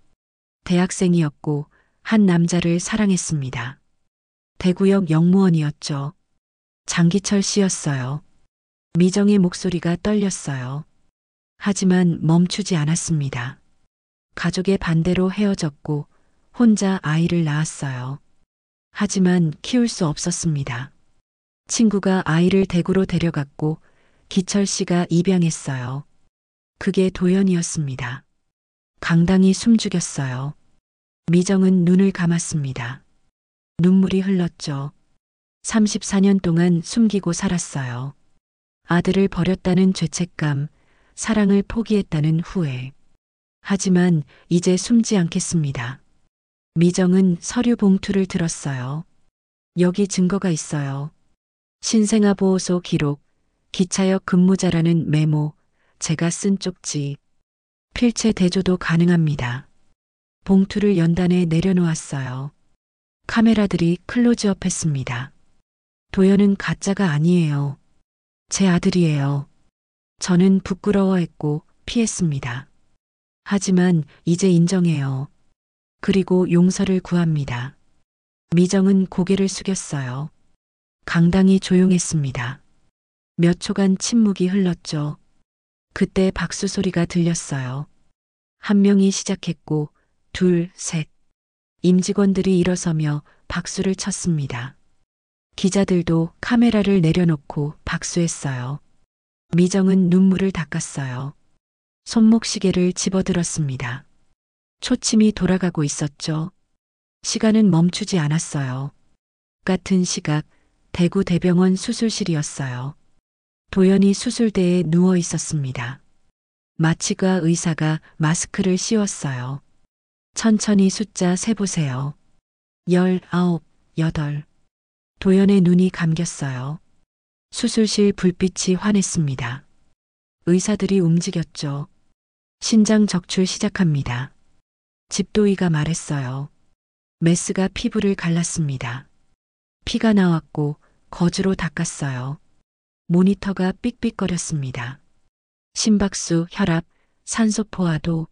대학생이었고 한 남자를 사랑했습니다. 대구역 영무원이었죠. 장기철 씨였어요. 미정의 목소리가 떨렸어요. 하지만 멈추지 않았습니다. 가족의 반대로 헤어졌고 혼자 아이를 낳았어요. 하지만 키울 수 없었습니다. 친구가 아이를 대구로 데려갔고 기철 씨가 입양했어요. 그게 도연이었습니다. 강당이 숨죽였어요. 미정은 눈을 감았습니다. 눈물이 흘렀죠. 34년 동안 숨기고 살았어요. 아들을 버렸다는 죄책감, 사랑을 포기했다는 후회. 하지만 이제 숨지 않겠습니다. 미정은 서류 봉투를 들었어요. 여기 증거가 있어요. 신생아 보호소 기록, 기차역 근무자라는 메모, 제가 쓴 쪽지. 필체 대조도 가능합니다. 봉투를 연단에 내려놓았어요. 카메라들이 클로즈업 했습니다. 도연은 가짜가 아니에요. 제 아들이에요. 저는 부끄러워했고 피했습니다. 하지만 이제 인정해요. 그리고 용서를 구합니다. 미정은 고개를 숙였어요. 강당이 조용했습니다. 몇 초간 침묵이 흘렀죠. 그때 박수 소리가 들렸어요. 한 명이 시작했고 둘, 셋. 임직원들이 일어서며 박수를 쳤습니다. 기자들도 카메라를 내려놓고 박수했어요. 미정은 눈물을 닦았어요. 손목시계를 집어들었습니다. 초침이 돌아가고 있었죠. 시간은 멈추지 않았어요. 같은 시각 대구 대병원 수술실이었어요. 도연이 수술대에 누워 있었습니다. 마취과 의사가 마스크를 씌웠어요. 천천히 숫자 세보세요. 19, 8. 도연의 눈이 감겼어요. 수술실 불빛이 환했습니다. 의사들이 움직였죠. 신장 적출 시작합니다. 집도의가 말했어요. 메스가 피부를 갈랐습니다. 피가 나왔고 거즈로 닦았어요. 모니터가 삑삑거렸습니다. 심박수, 혈압, 산소 포화도.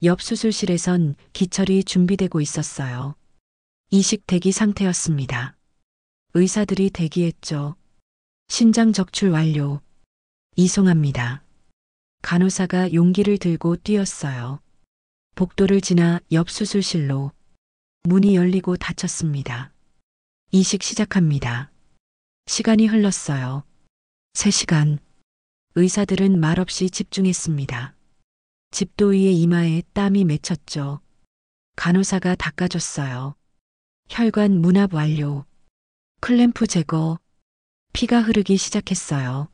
옆 수술실에선 기철이 준비되고 있었어요. 이식 대기 상태였습니다. 의사들이 대기했죠. 신장 적출 완료. 이송합니다. 간호사가 용기를 들고 뛰었어요. 복도를 지나 옆 수술실로. 문이 열리고 닫혔습니다. 이식 시작합니다. 시간이 흘렀어요. 3시간. 의사들은 말없이 집중했습니다. 집도의의 이마에 땀이 맺혔죠. 간호사가 닦아줬어요. 혈관 문압 완료. 클램프 제거. 피가 흐르기 시작했어요.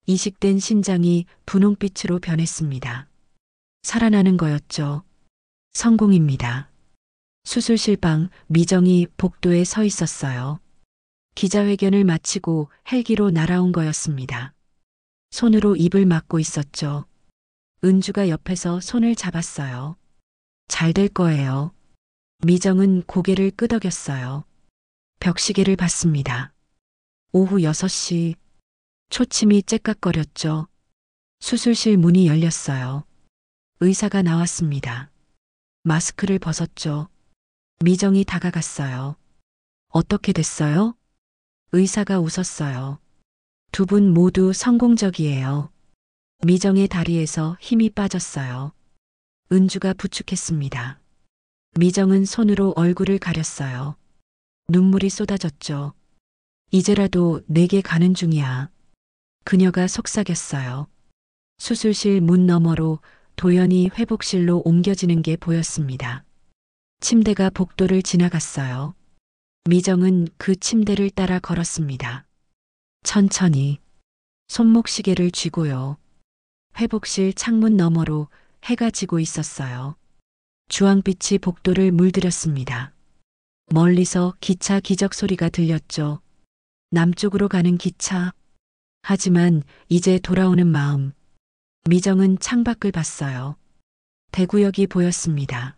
이식된 신장이 분홍빛으로 변했습니다. 살아나는 거였죠. 성공입니다. 수술실 방 미정이 복도에 서 있었어요. 기자회견을 마치고 헬기로 날아온 거였습니다. 손으로 입을 막고 있었죠. 은주가 옆에서 손을 잡았어요. 잘 될 거예요. 미정은 고개를 끄덕였어요. 벽시계를 봤습니다. 오후 6시. 초침이 째깍거렸죠. 수술실 문이 열렸어요. 의사가 나왔습니다. 마스크를 벗었죠. 미정이 다가갔어요. 어떻게 됐어요? 의사가 웃었어요. 두 분 모두 성공적이에요. 미정의 다리에서 힘이 빠졌어요. 은주가 부축했습니다. 미정은 손으로 얼굴을 가렸어요. 눈물이 쏟아졌죠. 이제라도 내게 가는 중이야. 그녀가 속삭였어요. 수술실 문 너머로 도연이 회복실로 옮겨지는 게 보였습니다. 침대가 복도를 지나갔어요. 미정은 그 침대를 따라 걸었습니다. 천천히 손목시계를 쥐고요. 회복실 창문 너머로 해가 지고 있었어요. 주황빛이 복도를 물들였습니다. 멀리서 기차 기적 소리가 들렸죠. 남쪽으로 가는 기차. 하지만 이제 돌아오는 마음. 미정은 창밖을 봤어요. 대구역이 보였습니다.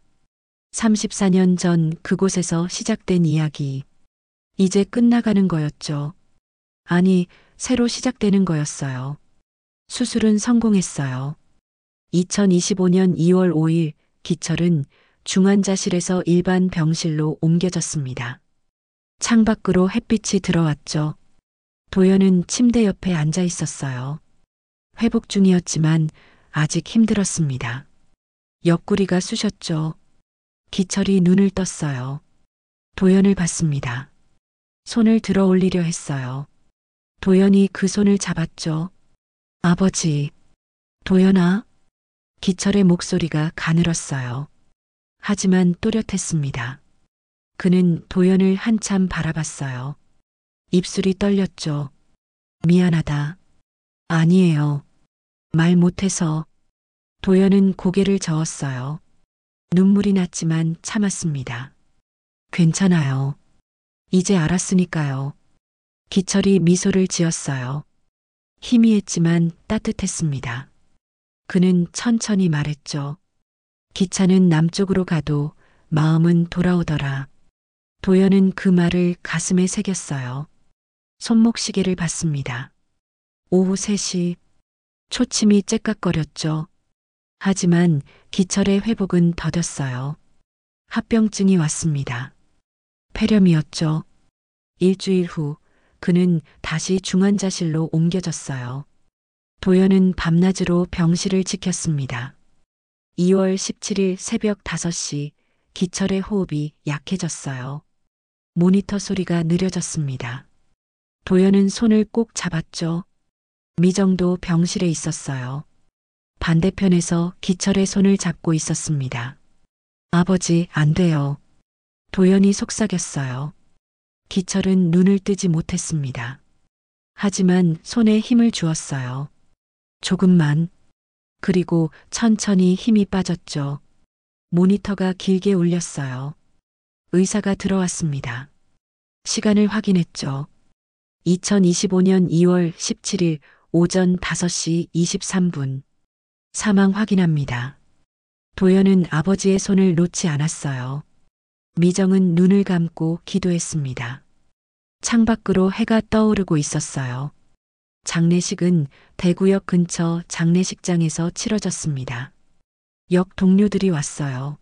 34년 전 그곳에서 시작된 이야기. 이제 끝나가는 거였죠. 아니, 새로 시작되는 거였어요. 수술은 성공했어요. 2025년 2월 5일 기철은 중환자실에서 일반 병실로 옮겨졌습니다. 창밖으로 햇빛이 들어왔죠. 도연은 침대 옆에 앉아 있었어요. 회복 중이었지만 아직 힘들었습니다. 옆구리가 쑤셨죠. 기철이 눈을 떴어요. 도연을 봤습니다. 손을 들어 올리려 했어요. 도연이 그 손을 잡았죠. 아버지. 도연아. 기철의 목소리가 가늘었어요. 하지만 또렷했습니다. 그는 도연을 한참 바라봤어요. 입술이 떨렸죠. 미안하다. 아니에요. 말 못해서. 도연은 고개를 저었어요. 눈물이 났지만 참았습니다. 괜찮아요. 이제 알았으니까요. 기철이 미소를 지었어요. 희미했지만 따뜻했습니다. 그는 천천히 말했죠. 기차는 남쪽으로 가도 마음은 돌아오더라. 도연은 그 말을 가슴에 새겼어요. 손목시계를 봤습니다. 오후 3시. 초침이 째깍거렸죠. 하지만 기철의 회복은 더뎠어요. 합병증이 왔습니다. 폐렴이었죠. 일주일 후 그는 다시 중환자실로 옮겨졌어요. 도연은 밤낮으로 병실을 지켰습니다. 2월 17일 새벽 5시 기철의 호흡이 약해졌어요. 모니터 소리가 느려졌습니다. 도연은 손을 꼭 잡았죠. 미정도 병실에 있었어요. 반대편에서 기철의 손을 잡고 있었습니다. 아버지, 안 돼요. 도연이 속삭였어요. 기철은 눈을 뜨지 못했습니다. 하지만 손에 힘을 주었어요. 조금만. 그리고 천천히 힘이 빠졌죠. 모니터가 길게 울렸어요. 의사가 들어왔습니다. 시간을 확인했죠. 2025년 2월 17일 오전 5시 23분. 사망 확인합니다. 도연은 아버지의 손을 놓지 않았어요. 미정은 눈을 감고 기도했습니다. 창밖으로 해가 떠오르고 있었어요. 장례식은 대구역 근처 장례식장에서 치러졌습니다. 역 동료들이 왔어요.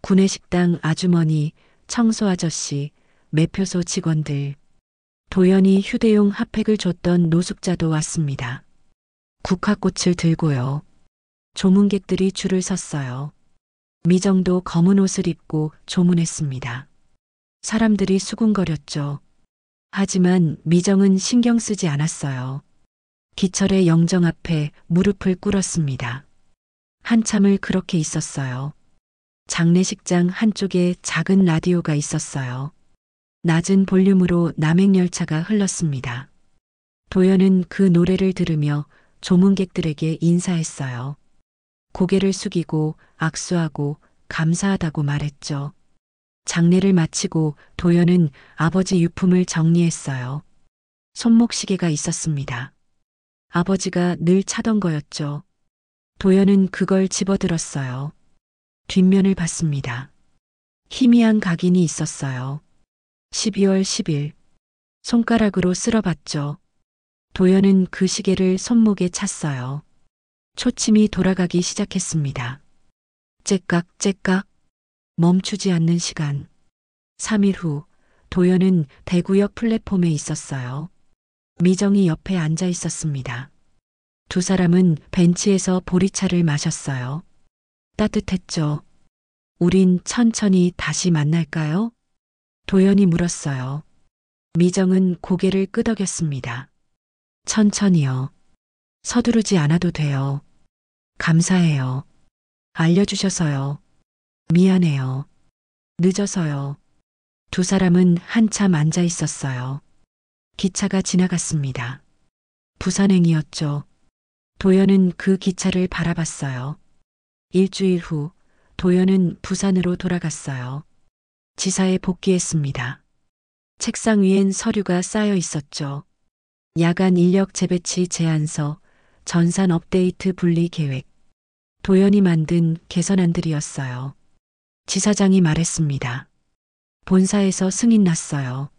구내식당 아주머니, 청소 아저씨, 매표소 직원들. 도연이 휴대용 핫팩을 줬던 노숙자도 왔습니다. 국화꽃을 들고요. 조문객들이 줄을 섰어요. 미정도 검은 옷을 입고 조문했습니다. 사람들이 수군거렸죠. 하지만 미정은 신경 쓰지 않았어요. 기철의 영정 앞에 무릎을 꿇었습니다. 한참을 그렇게 있었어요. 장례식장 한쪽에 작은 라디오가 있었어요. 낮은 볼륨으로 남행열차가 흘렀습니다. 도연은 그 노래를 들으며 조문객들에게 인사했어요. 고개를 숙이고 악수하고 감사하다고 말했죠. 장례를 마치고 도연은 아버지 유품을 정리했어요. 손목시계가 있었습니다. 아버지가 늘 차던 거였죠. 도연은 그걸 집어들었어요. 뒷면을 봤습니다. 희미한 각인이 있었어요. 12월 10일. 손가락으로 쓸어봤죠. 도연은 그 시계를 손목에 찼어요. 초침이 돌아가기 시작했습니다. 째깍째깍. 멈추지 않는 시간. 3일 후 도연은 대구역 플랫폼에 있었어요. 미정이 옆에 앉아 있었습니다. 두 사람은 벤치에서 보리차를 마셨어요. 따뜻했죠. 우린 천천히 다시 만날까요? 도연이 물었어요. 미정은 고개를 끄덕였습니다. 천천히요. 서두르지 않아도 돼요. 감사해요. 알려주셔서요. 미안해요. 늦어서요. 두 사람은 한참 앉아 있었어요. 기차가 지나갔습니다. 부산행이었죠. 도연은 그 기차를 바라봤어요. 일주일 후 도연은 부산으로 돌아갔어요. 지사에 복귀했습니다. 책상 위엔 서류가 쌓여 있었죠. 야간 인력 재배치 제안서, 전산 업데이트 분리 계획, 도연이 만든 개선안들이었어요. 지사장이 말했습니다. 본사에서 승인 났어요.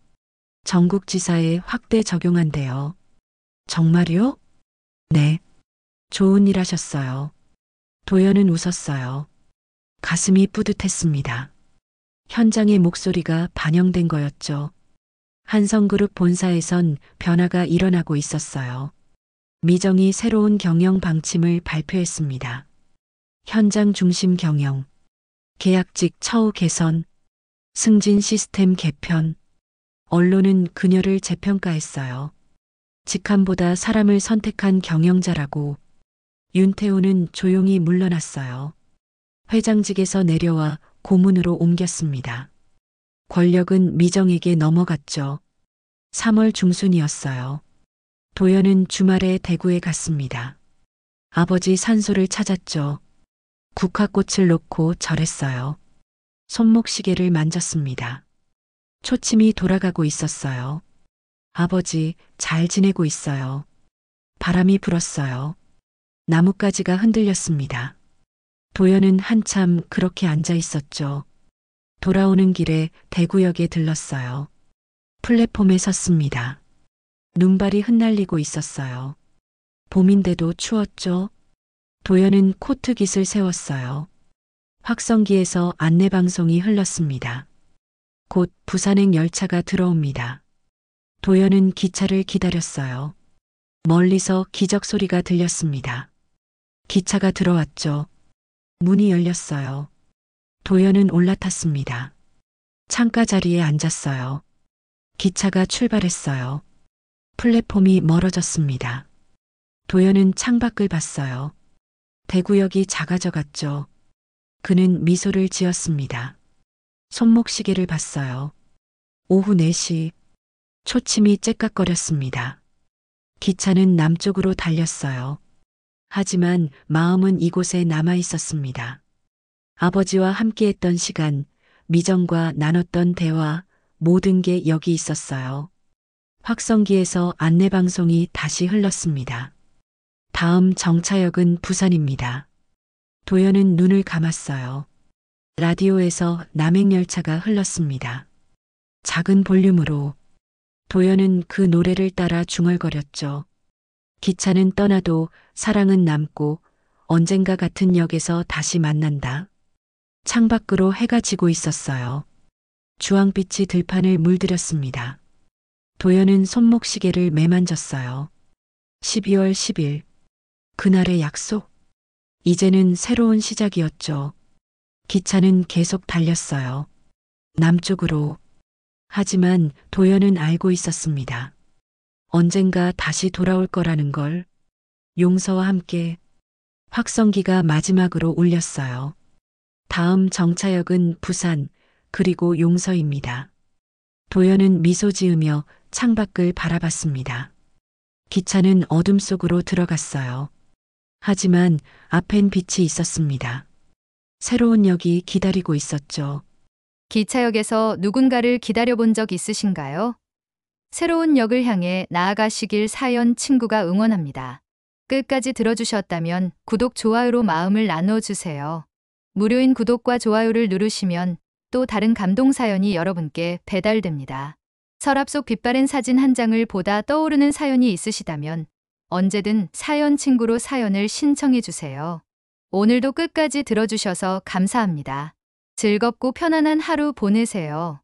전국지사에 확대 적용한대요. 정말요? 네. 좋은 일 하셨어요. 도연은 웃었어요. 가슴이 뿌듯했습니다. 현장의 목소리가 반영된 거였죠. 한성그룹 본사에선 변화가 일어나고 있었어요. 미정이 새로운 경영 방침을 발표했습니다. 현장 중심 경영, 계약직 처우 개선, 승진 시스템 개편. 언론은 그녀를 재평가했어요. 직함보다 사람을 선택한 경영자라고. 윤태호는 조용히 물러났어요. 회장직에서 내려와 고문으로 옮겼습니다. 권력은 미정에게 넘어갔죠. 3월 중순이었어요. 도연은 주말에 대구에 갔습니다. 아버지 산소를 찾았죠. 국화꽃을 놓고 절했어요. 손목시계를 만졌습니다. 초침이 돌아가고 있었어요. 아버지, 잘 지내고 있어요. 바람이 불었어요. 나뭇가지가 흔들렸습니다. 도연은 한참 그렇게 앉아 있었죠. 돌아오는 길에 대구역에 들렀어요. 플랫폼에 섰습니다. 눈발이 흩날리고 있었어요. 봄인데도 추웠죠. 도연은 코트깃을 세웠어요. 확성기에서 안내방송이 흘렀습니다. 곧 부산행 열차가 들어옵니다. 도연은 기차를 기다렸어요. 멀리서 기적 소리가 들렸습니다. 기차가 들어왔죠. 문이 열렸어요. 도연은 올라탔습니다. 창가 자리에 앉았어요. 기차가 출발했어요. 플랫폼이 멀어졌습니다. 도연은 창밖을 봤어요. 대구역이 작아져 갔죠. 그는 미소를 지었습니다. 손목시계를 봤어요. 오후 4시. 초침이 째깍거렸습니다. 기차는 남쪽으로 달렸어요. 하지만 마음은 이곳에 남아 있었습니다. 아버지와 함께했던 시간, 미정과 나눴던 대화, 모든 게 여기 있었어요. 확성기에서 안내방송이 다시 흘렀습니다. 다음 정차역은 부산입니다. 도연은 눈을 감았어요. 라디오에서 남행열차가 흘렀습니다. 작은 볼륨으로. 도연은 그 노래를 따라 중얼거렸죠. 기차는 떠나도 사랑은 남고 언젠가 같은 역에서 다시 만난다. 창밖으로 해가 지고 있었어요. 주황빛이 들판을 물들였습니다. 도연은 손목시계를 매만졌어요. 12월 10일. 그날의 약속. 이제는 새로운 시작이었죠. 기차는 계속 달렸어요. 남쪽으로. 하지만 도연은 알고 있었습니다. 언젠가 다시 돌아올 거라는 걸. 용서와 함께. 확성기가 마지막으로 울렸어요. 다음 정차역은 부산, 그리고 용서입니다. 도연은 미소 지으며 창밖을 바라봤습니다. 기차는 어둠 속으로 들어갔어요. 하지만 앞엔 빛이 있었습니다. 새로운 역이 기다리고 있었죠. 기차역에서 누군가를 기다려본 적 있으신가요? 새로운 역을 향해 나아가시길 사연 친구가 응원합니다. 끝까지 들어주셨다면 구독, 좋아요로 마음을 나눠주세요. 무료인 구독과 좋아요를 누르시면 또 다른 감동 사연이 여러분께 배달됩니다. 서랍 속 빛바랜 사진 한 장을 보다 떠오르는 사연이 있으시다면 언제든 사연 친구로 사연을 신청해 주세요. 오늘도 끝까지 들어주셔서 감사합니다. 즐겁고 편안한 하루 보내세요.